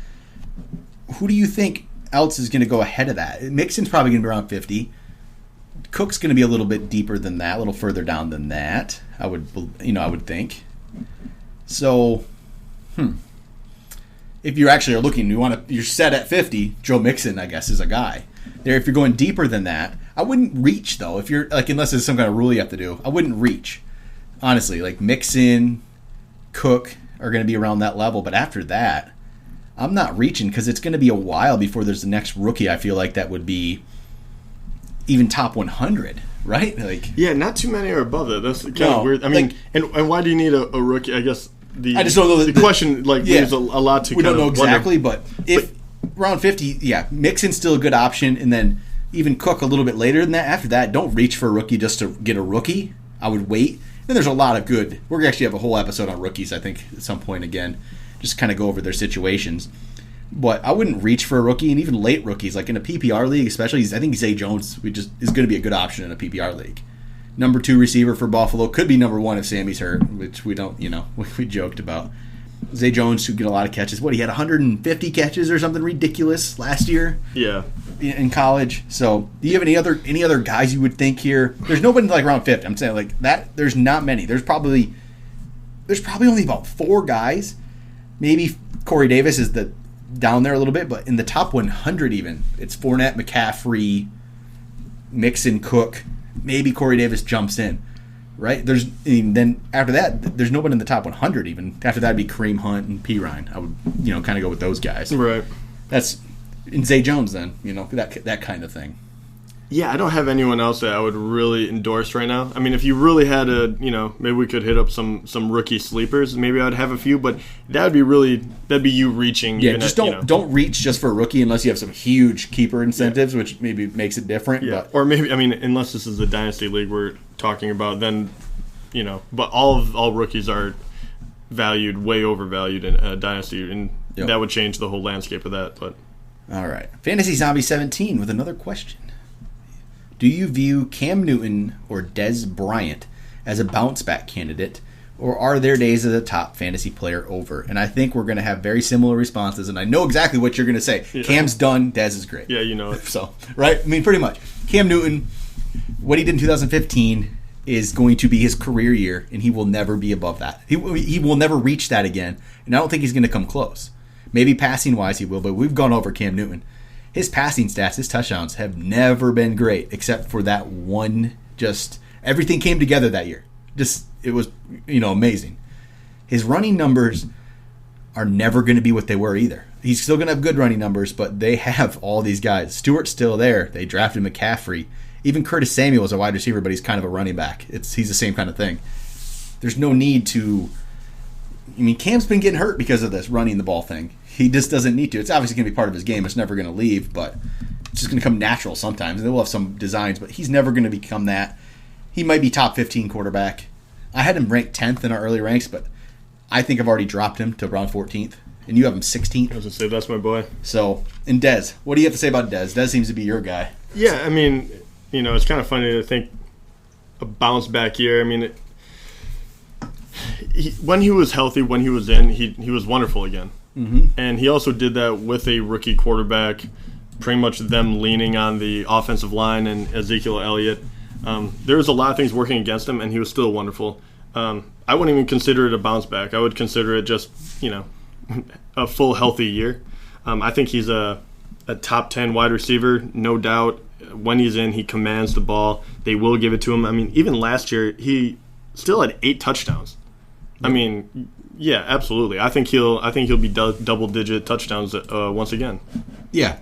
Speaker 2: Who do you think else is going to go ahead of that? Mixon's probably going to be around 50. Cook's going to be a little bit deeper than that, a little further down than that. I would think. So, if you actually are looking, you're set at 50. Joe Mixon, I guess, is a guy. There, if you're going deeper than that, I wouldn't reach though. If you're unless there's some kind of rule you have to do, I wouldn't reach. Honestly, Mixon, Cook are going to be around that level, but after that, I'm not reaching because it's going to be a while before there's the next rookie. I feel like that would be even top 100, right?
Speaker 3: Not too many are above it. That's kind of weird. I mean, and why do you need a rookie? I guess
Speaker 2: I just don't know.
Speaker 3: The question leaves a lot to.
Speaker 2: We don't know exactly, but if around 50, Mixon's still a good option, and then. Even Cook a little bit later than that. After that, don't reach for a rookie just to get a rookie. I would wait. Then there's a lot of good. We're going to actually have a whole episode on rookies, I think, at some point again. Just kind of go over their situations. But I wouldn't reach for a rookie, and even late rookies, like in a PPR league especially. I think Zay Jones is going to be a good option in a PPR league. Number 2 receiver for Buffalo. Could be number 1 if Sammy's hurt, which we don't, we joked about. Zay Jones should get a lot of catches. He had 150 catches or something ridiculous last year.
Speaker 3: Yeah.
Speaker 2: In college. So, do you have any other guys you would think here? There's nobody around 50. I'm saying that. There's not many. There's probably only about 4 guys. Maybe Corey Davis is down there a little bit, but in the top 100 even, it's Fournette, McCaffrey, Mixon, Cook. Maybe Corey Davis jumps in. Right? Then after that, there's nobody in the top 100 even. After that would be Kareem Hunt and P. Ryan. I would, kind of go with those guys.
Speaker 3: Right.
Speaker 2: That's in Zay Jones then, that kind of thing.
Speaker 3: Yeah, I don't have anyone else that I would really endorse right now. I mean, if you really had maybe we could hit up some rookie sleepers. Maybe I'd have a few, but that'd be you reaching.
Speaker 2: Yeah, just don't reach just for a rookie unless you have some huge keeper incentives, which maybe makes it different.
Speaker 3: Yeah,
Speaker 2: but.
Speaker 3: Or maybe, I mean, unless this is the Dynasty League we're talking about, then, but all rookies are way overvalued in Dynasty, and that would change the whole landscape of that. But
Speaker 2: all right, Fantasy Zombie 17 with another question. Do you view Cam Newton or Dez Bryant as a bounce-back candidate, or are their days as a top fantasy player over? And I think we're going to have very similar responses, and I know exactly what you're going to say. Yeah. Cam's done, Dez is great.
Speaker 3: Yeah, you know it.
Speaker 2: So, right? I mean, pretty much. Cam Newton, what he did in 2015 is going to be his career year, and he will never be above that. He will never reach that again, and I don't think he's going to come close. Maybe passing-wise he will, but we've gone over Cam Newton. His passing stats, his touchdowns have never been great, except for that one. Just everything came together that year. It was amazing. His running numbers are never going to be what they were either. He's still going to have good running numbers, but they have all these guys. Stewart's still there. They drafted McCaffrey. Even Curtis Samuel is a wide receiver, but he's kind of a running back. He's the same kind of thing. There's no need to. I mean, Cam's been getting hurt because of this running the ball thing. He just doesn't need to. It's obviously going to be part of his game. It's never going to leave, but it's just going to come natural sometimes. They will have some designs, but he's never going to become that. He might be top 15 quarterback. I had him ranked 10th in our early ranks, but I think I've already dropped him to around 14th, and you have him 16th.
Speaker 3: I was going to say, that's my boy.
Speaker 2: So, and Dez, what do you have to say about Dez? Dez seems to be your guy.
Speaker 3: Yeah, I mean, it's kind of funny to think a bounce back year. I mean, when he was healthy, when he was in, he was wonderful again. Mm-hmm. And he also did that with a rookie quarterback, pretty much them leaning on the offensive line and Ezekiel Elliott. There was a lot of things working against him, and he was still wonderful. I wouldn't even consider it a bounce back. I would consider it just, a full healthy year. I think he's a top 10 wide receiver, no doubt. When he's in, he commands the ball. They will give it to him. I mean, even last year, he still had 8 touchdowns. I mean, yeah, absolutely. I think he'll be double-digit touchdowns once again.
Speaker 2: Yeah,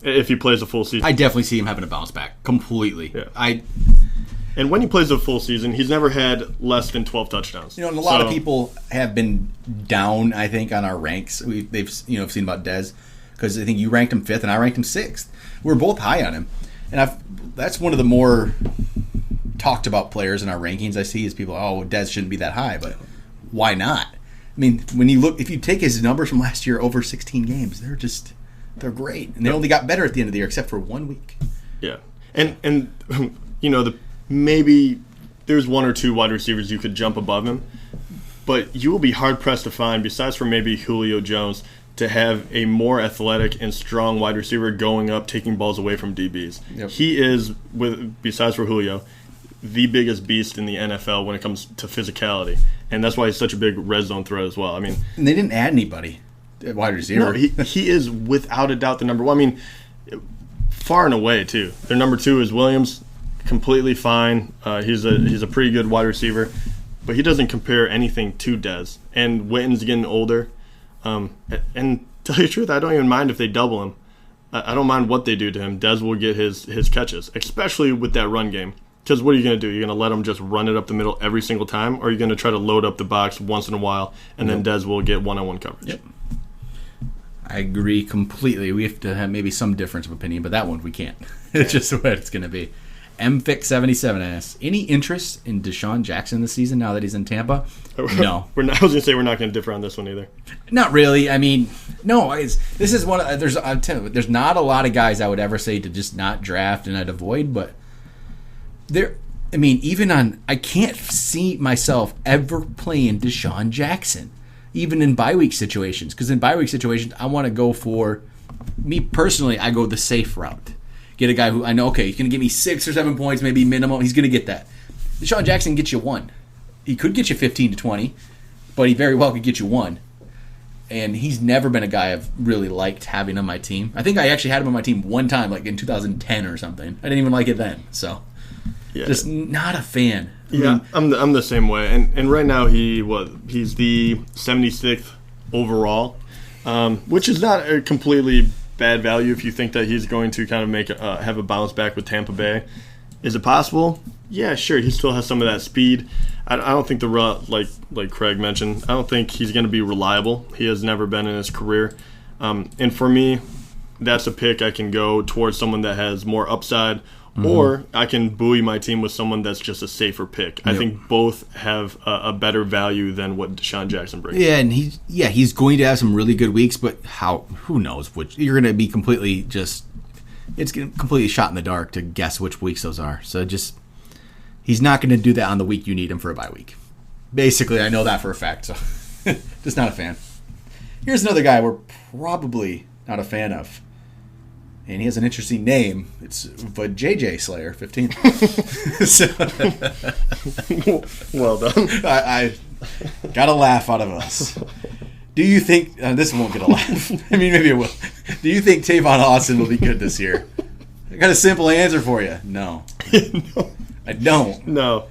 Speaker 3: if he plays a full season.
Speaker 2: I definitely see him having a bounce back completely.
Speaker 3: Yeah. And when he plays a full season, he's never had less than 12 touchdowns.
Speaker 2: And a lot of people have been down, I think, on our ranks. They've seen about Dez because I think you ranked him 5th and I ranked him 6th. We're both high on him, and that's one of the more talked about players in our rankings. I see is people, Dez shouldn't be that high, but why not? I mean, when you look, if you take his numbers from last year over 16 games, they're great, and they only got better at the end of the year, except for 1 week.
Speaker 3: Yeah, and maybe there's 1 or 2 wide receivers you could jump above him, but you will be hard pressed to find, besides for maybe Julio Jones, to have a more athletic and strong wide receiver going up, taking balls away from DBs. Yep. He is, besides for Julio, the biggest beast in the NFL when it comes to physicality, and that's why he's such a big red zone threat as well. I mean,
Speaker 2: and they didn't add anybody at wide receiver.
Speaker 3: No, he is without a doubt the number 1. I mean, far and away too. Their number 2 is Williams, completely fine. He's a pretty good wide receiver, but he doesn't compare anything to Dez. And Witten's getting older, and to tell you the truth, I don't even mind if they double him. I don't mind what they do to him. Dez will get his catches, especially with that run game. Because what are you going to do? You're going to let him just run it up the middle every single time, or are you going to try to load up the box once in a while, and then Dez will get one-on-one coverage?
Speaker 2: Yep. I agree completely. We have to have maybe some difference of opinion, but that one we can't. It's just what it's going to be. MFIC77 asks, any interest in Deshaun Jackson this season now that he's in Tampa? No.
Speaker 3: I was going to say we're not going to differ on this one either.
Speaker 2: Not really. I mean, no. This is one. There's not a lot of guys I would ever say to just not draft and I'd avoid, but I can't see myself ever playing Deshaun Jackson, even in bye week situations. Because in bye week situations, I want to go for, me personally, I go the safe route. Get a guy who I know, okay, he's going to give me 6 or 7 points, maybe minimum. He's going to get that. Deshaun Jackson gets you 1. He could get you 15 to 20, but he very well could get you 1. And he's never been a guy I've really liked having on my team. I think I actually had him on my team one time, like in 2010 or something. I didn't even like it then. So, just not a fan.
Speaker 3: I'm the same way. And right now he's the 76th overall, which is not a completely bad value if you think that he's going to kind of have a bounce back with Tampa Bay. Is it possible? Yeah, sure. He still has some of that speed. I don't think like Craig mentioned, I don't think he's going to be reliable. He has never been in his career. And for me, that's a pick I can go towards someone that has more upside, or I can buoy my team with someone that's just a safer pick. Yep. I think both have a better value than what Deshaun Jackson brings.
Speaker 2: Yeah, and he's going to have some really good weeks, but who knows which? You're going to be completely shot in the dark to guess which weeks those are. So he's not going to do that on the week you need him for a bye week. Basically, I know that for a fact. So just not a fan. Here's another guy we're probably not a fan of. And he has an interesting name. It's JJ Slayer, 15.
Speaker 3: Well done.
Speaker 2: I got a laugh out of us. Do you think... this won't get a laugh. I mean, maybe it will. Do you think Tavon Austin will be good this year? I got a simple answer for you. No.
Speaker 3: No.
Speaker 2: I don't.
Speaker 3: No.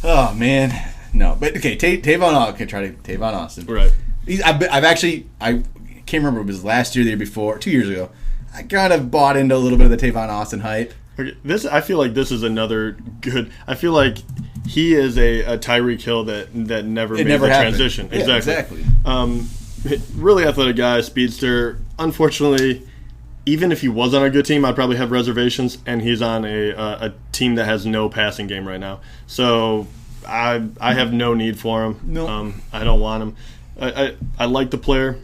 Speaker 2: Oh, man. No. But, okay, Tavon Austin.
Speaker 3: Right.
Speaker 2: I can't remember if it was last year, the year before, 2 years ago. I kind of bought into a little bit of the Tavon Austin hype.
Speaker 3: Okay, I feel like this is another good. I feel like he is a Tyreek Hill that never made the transition.
Speaker 2: Yeah, exactly.
Speaker 3: Really athletic guy, speedster. Unfortunately, even if he was on a good team, I'd probably have reservations. And he's on a team that has no passing game right now. So I have no need for him.
Speaker 2: No.
Speaker 3: I don't want him. I like the player,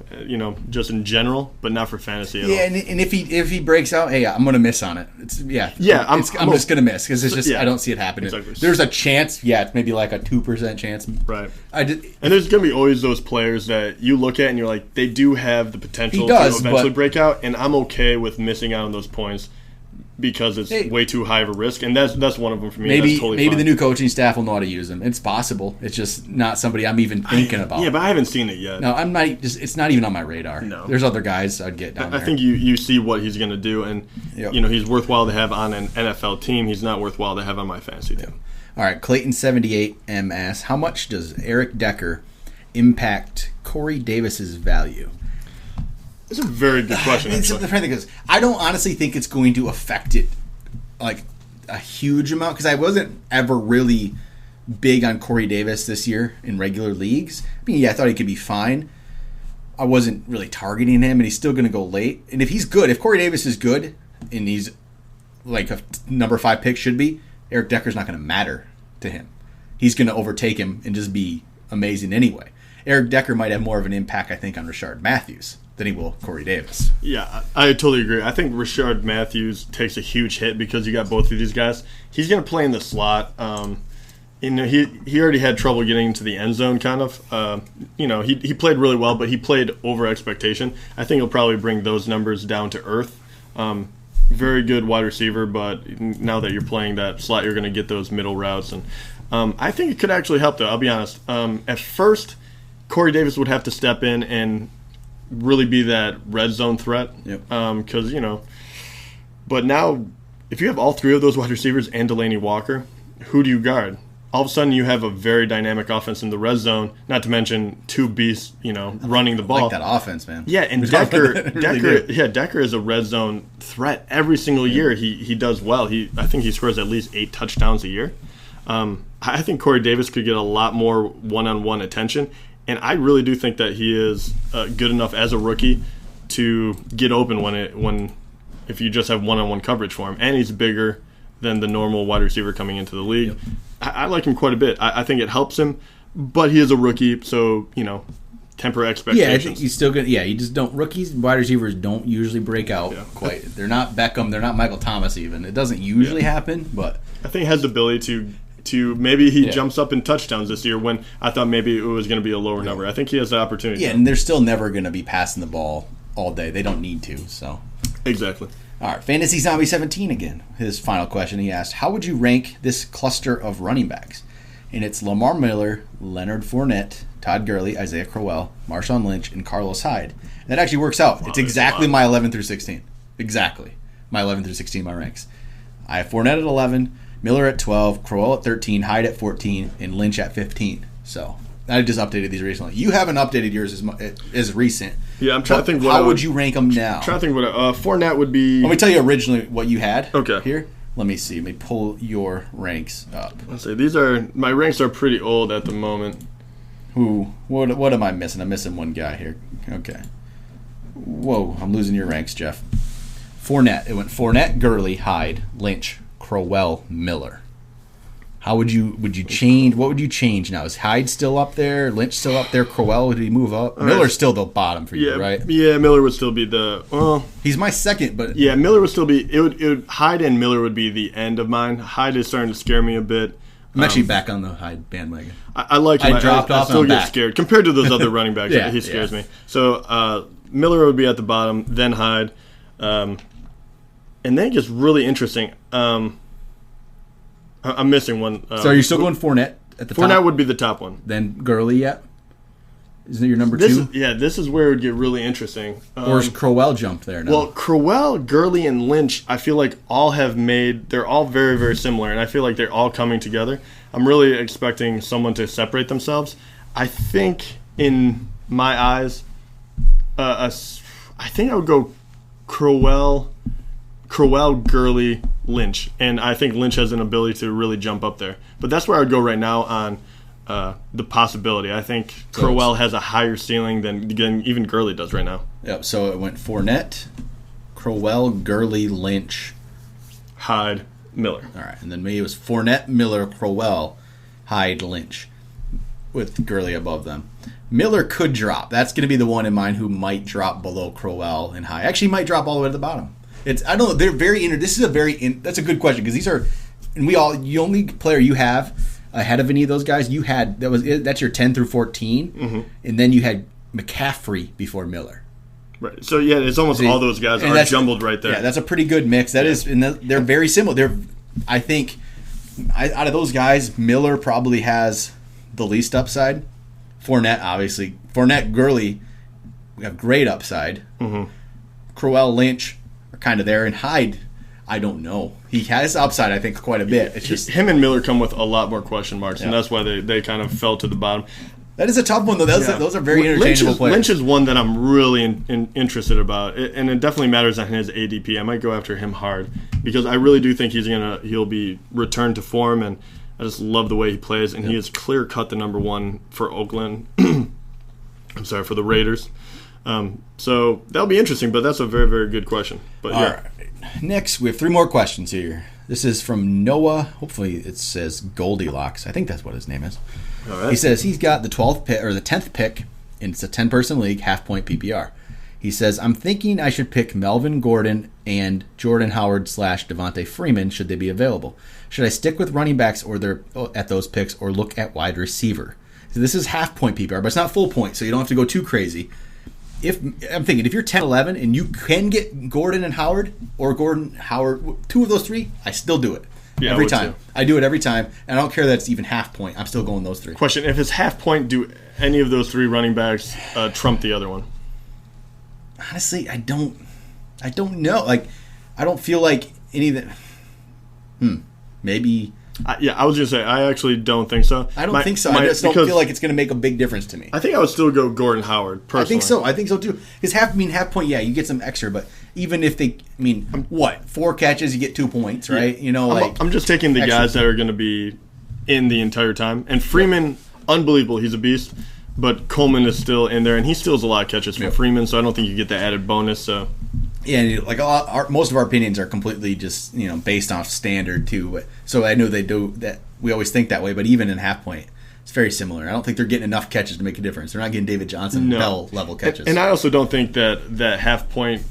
Speaker 3: just in general, but not for fantasy at all.
Speaker 2: Yeah, and if he breaks out, hey, I'm going to miss on it. I'm just going to miss because it's just I don't see it happening.
Speaker 3: Exactly.
Speaker 2: There's a chance, it's maybe like a 2% chance.
Speaker 3: Right. And there's going to be always those players that you look at and you're like, they do have the potential to eventually break out, and I'm okay with missing out on those points because it's way too high of a risk, and that's one of them for me.
Speaker 2: Maybe
Speaker 3: fine.
Speaker 2: The new coaching staff will know how to use them. It's possible. It's just not somebody I'm even thinking about.
Speaker 3: Yeah, but I haven't seen it yet.
Speaker 2: No, I'm not. It's not even on my radar.
Speaker 3: No,
Speaker 2: there's other guys I'd get down there.
Speaker 3: I think you see what he's going to do, and he's worthwhile to have on an NFL team. He's not worthwhile to have on my fantasy team.
Speaker 2: All right, Clayton78M asks, how much does Eric Decker impact Corey Davis's value?
Speaker 3: It's a very good question.
Speaker 2: The funny thing is, I don't honestly think it's going to affect it like a huge amount because I wasn't ever really big on Corey Davis this year in regular leagues. I mean, I thought he could be fine. I wasn't really targeting him, and he's still going to go late. And if he's good, if Corey Davis is good, and he's like a number 5 pick should be, Eric Decker's not going to matter to him. He's going to overtake him and just be amazing anyway. Eric Decker might have more of an impact, I think, on Rashard Matthews than he will Corey Davis.
Speaker 3: Yeah, I totally agree. I think Rashard Matthews takes a huge hit because you got both of these guys. He's going to play in the slot. He already had trouble getting into the end zone, kind of. He played really well, but he played over expectation. I think he'll probably bring those numbers down to earth. Very good wide receiver, but now that you're playing that slot, you're going to get those middle routes. And I think it could actually help, though. I'll be honest. At first, Corey Davis would have to step in and really be that red zone threat.
Speaker 2: Yep.
Speaker 3: But now, if you have all 3 of those wide receivers and Delaney Walker, who do you guard? All of a sudden, you have a very dynamic offense in the red zone. Not to mention 2 beasts, running the ball.
Speaker 2: I like that offense, man.
Speaker 3: Yeah, and Decker is a red zone threat every single year. He does well. I think he scores at least 8 touchdowns a year. I think Corey Davis could get a lot more one-on-one attention. And I really do think that he is good enough as a rookie to get open if you just have one-on-one coverage for him. And he's bigger than the normal wide receiver coming into the league. Yep. I like him quite a bit. I think it helps him, but he is a rookie, so temper expectations.
Speaker 2: Yeah, I think he's still good. Yeah, you just don't. Rookies, wide receivers don't usually break out quite. They're not Beckham. They're not Michael Thomas. Even it doesn't usually happen, but
Speaker 3: I think he has the ability to maybe he jumps up in touchdowns this year when I thought maybe it was going to be a lower number. I think he has the opportunity.
Speaker 2: Yeah, and they're still never going to be passing the ball all day. They don't need to. So
Speaker 3: exactly.
Speaker 2: All right, Fantasy Zombie 17 again. His final question, he asked, how would you rank this cluster of running backs? And it's Lamar Miller, Leonard Fournette, Todd Gurley, Isaiah Crowell, Marshawn Lynch, and Carlos Hyde. And that actually works out. It's exactly my 11 through 16. Exactly. My 11 through 16, my ranks. I have Fournette at 11, Miller at 12, Crowell at 13, Hyde at 14, and Lynch at 15. So I just updated these recently. You haven't updated yours as recent.
Speaker 3: Yeah, I'm trying to think.
Speaker 2: How would you rank them now?
Speaker 3: I'm trying to think what Fournette would be.
Speaker 2: Let me tell you originally what you had.
Speaker 3: Okay.
Speaker 2: Here, let me see. Let me pull your ranks up.
Speaker 3: Let's see. My ranks are pretty old at the moment.
Speaker 2: What am I missing? I'm missing one guy here. Okay. Whoa, I'm losing your ranks, Jeff. Fournette. It went Fournette, Gurley, Hyde, Lynch, Crowell, Miller. How would you change? What would you change now? Is Hyde still up there? Lynch still up there? Crowell, would he move up? Miller's still the bottom for you, right?
Speaker 3: Yeah, Miller would still be
Speaker 2: he's my second, but
Speaker 3: yeah, Miller would still be. It would Hyde and Miller would be the end of mine. Hyde is starting to scare me a bit.
Speaker 2: I'm actually back on the Hyde bandwagon.
Speaker 3: I like him.
Speaker 2: I dropped off.
Speaker 3: I still get scared compared to those other running backs. He scares me. So Miller would be at the bottom, then Hyde, and then it gets really interesting. I'm missing one.
Speaker 2: So are you still going Fournette at the top?
Speaker 3: Fournette would be the top one.
Speaker 2: Then Gurley yet? Isn't it your number two?
Speaker 3: This is where it would get really interesting.
Speaker 2: Or is Crowell jumped there now?
Speaker 3: Well, Crowell, Gurley, and Lynch, I feel like they're all very, very similar, and I feel like they're all coming together. I'm really expecting someone to separate themselves. I think, in my eyes, I think I would go Crowell, Gurley, Lynch, and I think Lynch has an ability to really jump up there. But that's where I would go right now on the possibility. I think Crowell has a higher ceiling than even Gurley does right now.
Speaker 2: Yep. So it went Fournette, Crowell, Gurley, Lynch,
Speaker 3: Hyde, Miller.
Speaker 2: All right, and then maybe it was Fournette, Miller, Crowell, Hyde, Lynch, with Gurley above them. Miller could drop. That's going to be the one in mind who might drop below Crowell and Hyde. Actually, might drop all the way to the bottom. I don't know. They're very This is that's a good question because these are, and the only player you have ahead of any of those guys you had that's your 10 through 14, and then you had McCaffrey before Miller.
Speaker 3: Right. So yeah, it's almost all those guys are jumbled right there.
Speaker 2: Yeah, that's a pretty good mix. That is, and they're very similar. I think out of those guys, Miller probably has the least upside. Fournette, obviously, Gurley, we have great upside. Crowell, Lynch are kind of there, and Hyde, I don't know. He has upside, I think, quite a bit. It's just
Speaker 3: him and Miller come with a lot more question marks, and that's why they kind of fell to the bottom.
Speaker 2: That is a tough one, though. Those are very interchangeable players.
Speaker 3: Lynch is one that I'm really interested about, and it definitely matters on his ADP. I might go after him hard because I really do think he'll be returned to form, and I just love the way he plays, and he is clear cut the number one for Oakland. I'm sorry, for the Raiders. So that'll be interesting, but that's a very, very good question. But
Speaker 2: all right. Next, we have 3 more questions here. This is from Noah. Hopefully, it says Goldilocks. I think that's what his name is.
Speaker 3: All right.
Speaker 2: He says he's got the 12th pick or the 10th pick, and it's a 10-person league, half-point PPR. He says, I'm thinking I should pick Melvin Gordon and Jordan Howard / Devontae Freeman should they be available. Should I stick with running backs at those picks or look at wide receiver? So this is half-point PPR, but it's not full point, so you don't have to go too crazy. I'm thinking if you're 10-11 and you can get Gordon and Howard or Gordon Howard, 2 of those 3, I still do it.
Speaker 3: Yeah,
Speaker 2: every time.
Speaker 3: Too.
Speaker 2: I do it every time, and I don't care that it's even half point. I'm still going those 3.
Speaker 3: Question: if it's half point, do any of those 3 running backs trump the other one?
Speaker 2: Honestly, I don't know. Like, I don't feel like any of that. Maybe.
Speaker 3: I was going to say, I actually don't think so.
Speaker 2: I don't think so. I just don't feel like it's going to make a big difference to me.
Speaker 3: I think I would still go Gordon Howard, personally.
Speaker 2: I think so too. Because half point, yeah, you get some extra, but even if 4 catches, you get 2 points, right?
Speaker 3: Yeah. I'm just taking the guys that are going to be in the entire time. And Freeman, unbelievable. He's a beast. But Coleman is still in there, and he steals a lot of catches from Freeman, so I don't think you get the added bonus. So.
Speaker 2: Yeah, like most of our opinions are completely just based off standard too. So I know they do that. We always think that way, but even in half point, it's very similar. I don't think they're getting enough catches to make a difference. They're not getting David Johnson Bell level catches.
Speaker 3: And I also don't think that half point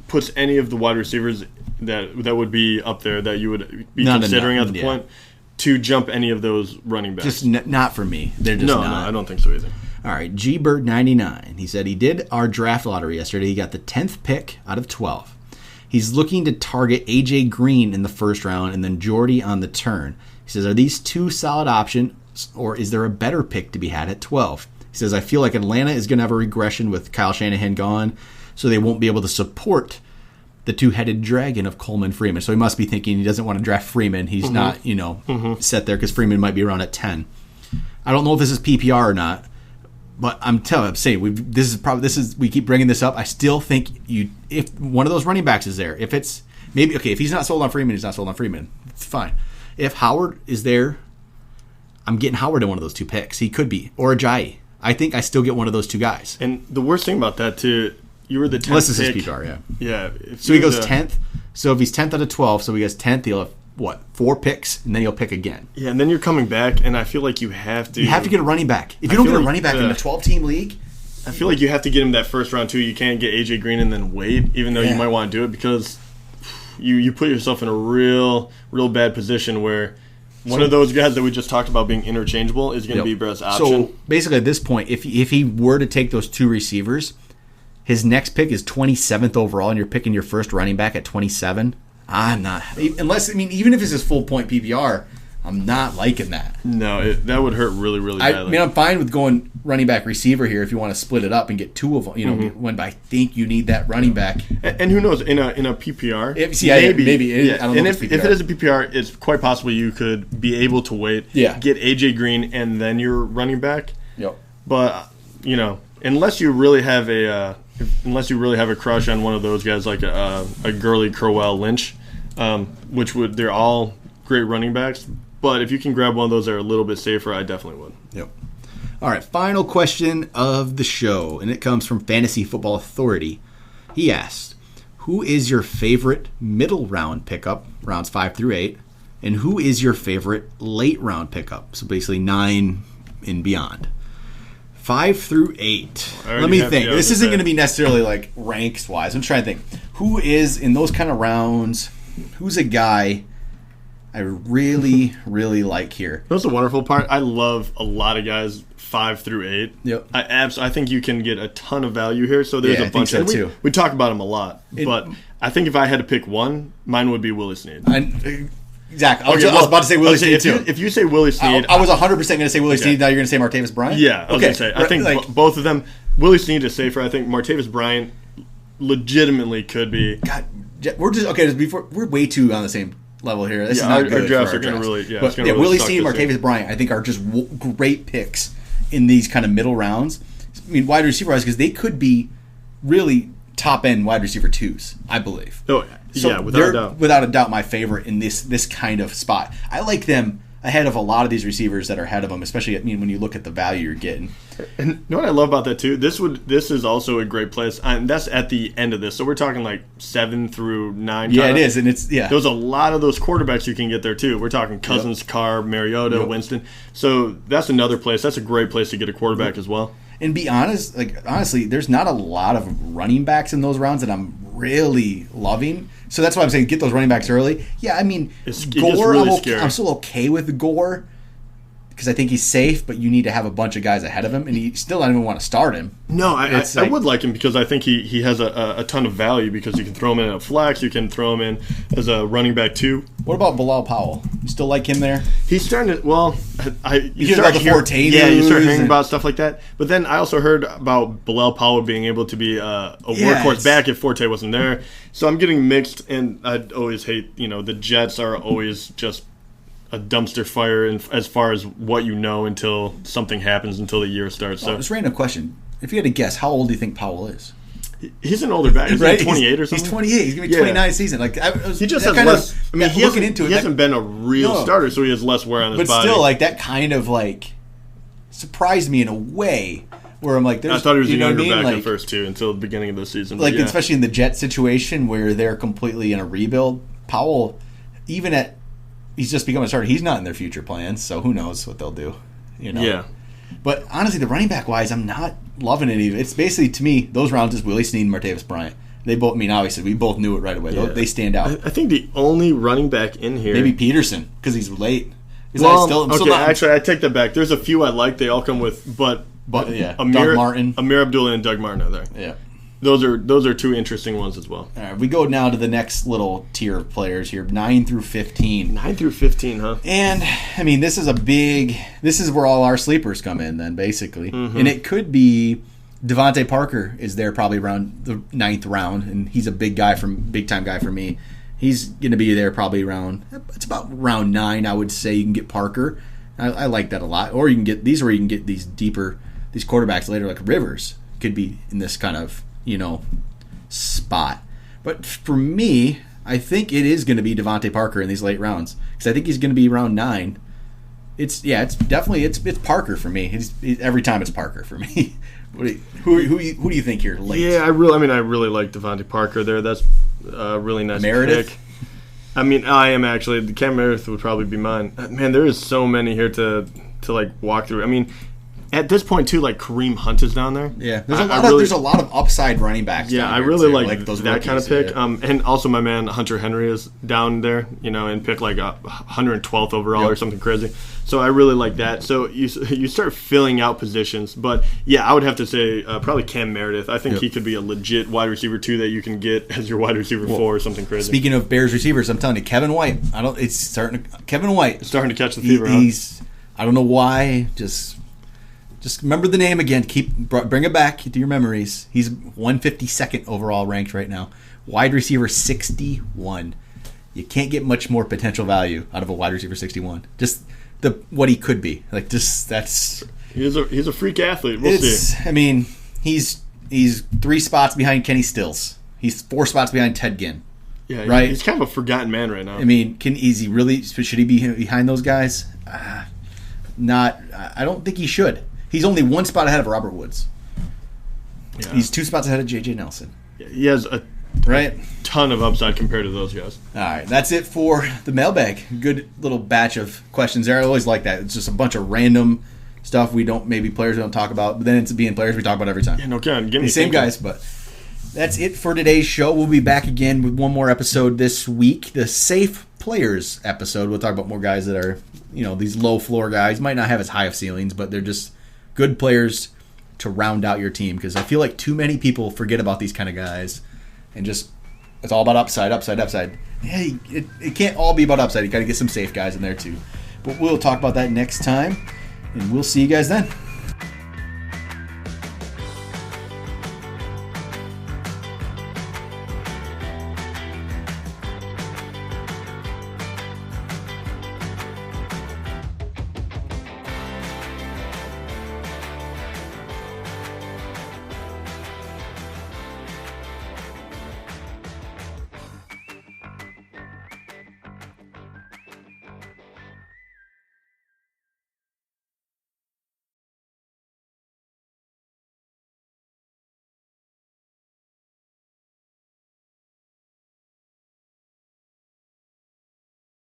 Speaker 3: puts any of the wide receivers that would be up there that you would be considering at the point to jump any of those running backs.
Speaker 2: Just not for me. They're just not.
Speaker 3: No, I don't think so either.
Speaker 2: All right, Gbird99. He said he did our draft lottery yesterday. He got the 10th pick out of 12. He's looking to target A.J. Green in the first round and then Jordy on the turn. He says, are these 2 solid options, or is there a better pick to be had at 12? He says, I feel like Atlanta is going to have a regression with Kyle Shanahan gone, so they won't be able to support the 2-headed dragon of Coleman Freeman. So he must be thinking he doesn't want to draft Freeman. He's not, set there because Freeman might be around at 10. I don't know if this is PPR or not. But I'm saying we keep bringing this up. I still think if one of those running backs is there, if he's not sold on Freeman, he's not sold on Freeman. It's fine. If Howard is there, I'm getting Howard in one of those two picks. He could be, or Ajayi. I think I still get one of those two guys.
Speaker 3: And the worst thing about that too, you were the 10th
Speaker 2: unless this
Speaker 3: pick.
Speaker 2: is PPR,
Speaker 3: yeah.
Speaker 2: So he goes 10th. So if he's 10th out of 12, so he goes 10th, he'll have 4 picks, and then he'll pick again.
Speaker 3: Yeah, and then you're coming back, and I feel like you have to.
Speaker 2: You have to get a running back. If you don't get a running back in a 12-team league,
Speaker 3: I feel like you have to get him that first round too. You can't get AJ Green and then wait, even though you might want to do it, because you put yourself in a real bad position where one of those guys that we just talked about being interchangeable is going to be best option.
Speaker 2: So basically, at this point, if he were to take those 2 receivers, his next pick is 27th overall, and you're picking your first running back at 27. I'm not. Even if it's his full point PPR, I'm not liking that.
Speaker 3: No, that would hurt really, really badly.
Speaker 2: I'm fine with going running back receiver here if you want to split it up and get 2 of them. When I think you need that running back.
Speaker 3: And who knows, in a PPR,
Speaker 2: maybe. I don't know
Speaker 3: and if it is a PPR, it's quite possible you could be able to wait, get AJ Green, and then your running back.
Speaker 2: Yep.
Speaker 3: But unless you really have a crush on one of those guys like a Gurley, Crowell, Lynch, they're all great running backs. But if you can grab one of those that are a little bit safer, I definitely would.
Speaker 2: Yep. All right, final question of the show, and it comes from Fantasy Football Authority. He asked, who is your favorite middle round pickup, rounds 5 through 8, and who is your favorite late round pickup, so basically 9 and beyond? 5 through 8. Let me think. This isn't going to be necessarily like ranks-wise. I'm trying to think. Who is, in those kind of rounds, who's a guy I really, really like here?
Speaker 3: That's the wonderful part. I love a lot of guys 5 through 8.
Speaker 2: Yep.
Speaker 3: I think you can get a ton of value here. So there's a bunch.
Speaker 2: I think so too.
Speaker 3: We talk about them a lot. But I think if I had to pick one, mine would be Willie Snead.
Speaker 2: Exactly. I was about to say Willie Snead too.
Speaker 3: If you say Willie Snead,
Speaker 2: I was 100% going to say Willie Snead. Now you're going to say Martavis Bryant?
Speaker 3: Yeah, I was going to say. I think both of them. Willie Snead is safer. I think Martavis Bryant legitimately could be.
Speaker 2: God, we're just we're way too on the same level here. This is not good.
Speaker 3: Our drafts are going to really.
Speaker 2: But Willie Snead and Martavis Bryant, I think, are just great picks in these kind of middle rounds. I mean, wide receiver wise, because they could be really top end wide receiver 2s, I believe.
Speaker 3: Oh, so without a doubt.
Speaker 2: Without a doubt, my favorite in this kind of spot. I like them ahead of a lot of these receivers that are ahead of them, especially when you look at the value you're getting.
Speaker 3: And you know what I love about that too? This is also a great place, and that's at the end of this. So we're talking like 7 through 9.
Speaker 2: Yeah, it is, and it's
Speaker 3: There's a lot of those quarterbacks you can get there too. We're talking Cousins, Carr, Mariota, Winston. So that's another place. That's a great place to get a quarterback as well.
Speaker 2: And be honest, honestly, there's not a lot of running backs in those rounds that I'm really loving. So that's why I'm saying get those running backs early. Yeah, I mean, Gore, I'm still okay with Gore because I think he's safe, but you need to have a bunch of guys ahead of him, and you still don't even want to start him.
Speaker 3: No, I would like him because I think he has a ton of value because you can throw him in a flex, you can throw him in as a running back too.
Speaker 2: What about Bilal Powell? You still like him there?
Speaker 3: He's starting to. Well,
Speaker 2: you start
Speaker 3: hearing about stuff like that. But then I also heard about Bilal Powell being able to be a workhorse back if Forte wasn't there. So I'm getting mixed, and I always hate. The Jets are always just a dumpster fire as far as what you know until something happens, until the year starts. So
Speaker 2: just random question: if you had to guess, how old do you think Powell is?
Speaker 3: He's an older back. He's like 28 or something.
Speaker 2: He's 28. He's going to be 29 this season.
Speaker 3: He just has less. He hasn't been a real starter, so he has less wear on his body.
Speaker 2: But still, that kind of surprised me in a way where I'm like,
Speaker 3: I thought he was a younger back at first too until the beginning of the season.
Speaker 2: Especially in the Jet situation where they're completely in a rebuild. Powell, he's just become a starter. He's not in their future plans, so who knows what they'll do.
Speaker 3: Yeah.
Speaker 2: But honestly, the running back wise, I'm not loving it either. It's basically, to me, those rounds is Willie Snead and Martavis Bryant. They both, obviously, we both knew it right away. Yeah. They stand out.
Speaker 3: I think the only running back in here...
Speaker 2: Maybe Peterson, because he's late.
Speaker 3: Actually, I take that back. There's a few I like. They all come with... But
Speaker 2: Doug Martin.
Speaker 3: Amir Abdullah and Doug Martin are there.
Speaker 2: Yeah.
Speaker 3: Those are two interesting ones as well.
Speaker 2: All right, we go now to the next little tier of players here, 9 through 15.
Speaker 3: 9 through 15, huh?
Speaker 2: And, this is where all our sleepers come in then, basically.
Speaker 3: Mm-hmm.
Speaker 2: And it could be Devontae Parker is there probably around the 9th round, and he's a big time guy for me. He's going to be there probably it's about round 9, I would say you can get Parker. I like that a lot. Or you can get these deeper these quarterbacks later, like Rivers, could be in this kind of, spot. But for me, I think it is going to be Devontae Parker in these late rounds because I think he's going to be round 9. It's definitely Parker for me. Every time it's Parker for me. Who do you think here late?
Speaker 3: Yeah, I really like Devontae Parker there. That's a really nice
Speaker 2: Meredith?
Speaker 3: pick. I am actually. Cam Meredith would probably be mine. Man, there is so many here to like walk through. At this point too, like Kareem Hunt is down there.
Speaker 2: Yeah, there's a lot of upside running backs.
Speaker 3: Yeah, I really like those that rookies, kind of pick. Yeah. And also my man Hunter Henry is down there. And pick like 112th overall or something crazy. So I really like that. So you start filling out positions, but yeah, I would have to say probably Cam Meredith. I think he could be a legit wide receiver 2 that you can get as your wide receiver 4 or something crazy.
Speaker 2: Speaking of Bears receivers, I'm telling you, Kevin White. Kevin White
Speaker 3: starting to catch the fever.
Speaker 2: I don't know why. Just remember the name again. Bring it back to your memories. He's 152nd overall ranked right now. Wide receiver 61. You can't get much more potential value out of a wide receiver 61. Just what he could be. That's
Speaker 3: he's a freak athlete. We'll see.
Speaker 2: He's 3 spots behind Kenny Stills. He's 4 spots behind Ted Ginn.
Speaker 3: Yeah,
Speaker 2: right.
Speaker 3: He's kind of a forgotten man right now.
Speaker 2: Should he be behind those guys? Not. I don't think he should. He's only 1 spot ahead of Robert Woods. Yeah. He's 2 spots ahead of J.J. Nelson.
Speaker 3: He has a ton of upside compared to those guys.
Speaker 2: All right, that's it for the mailbag. Good little batch of questions there. I always like that. It's just a bunch of random stuff players we don't talk about, but then it's being players we talk about every time.
Speaker 3: Yeah, no kidding. Give me
Speaker 2: the same guys, but that's it for today's show. We'll be back again with one more episode this week, the Safe Players episode. We'll talk about more guys that are, these low floor guys. Might not have as high of ceilings, but they're just good players to round out your team, because I feel like too many people forget about these kind of guys and just it's all about upside. Yeah, it can't all be about upside. You got to get some safe guys in there too. But we'll talk about that next time, and we'll see you guys then.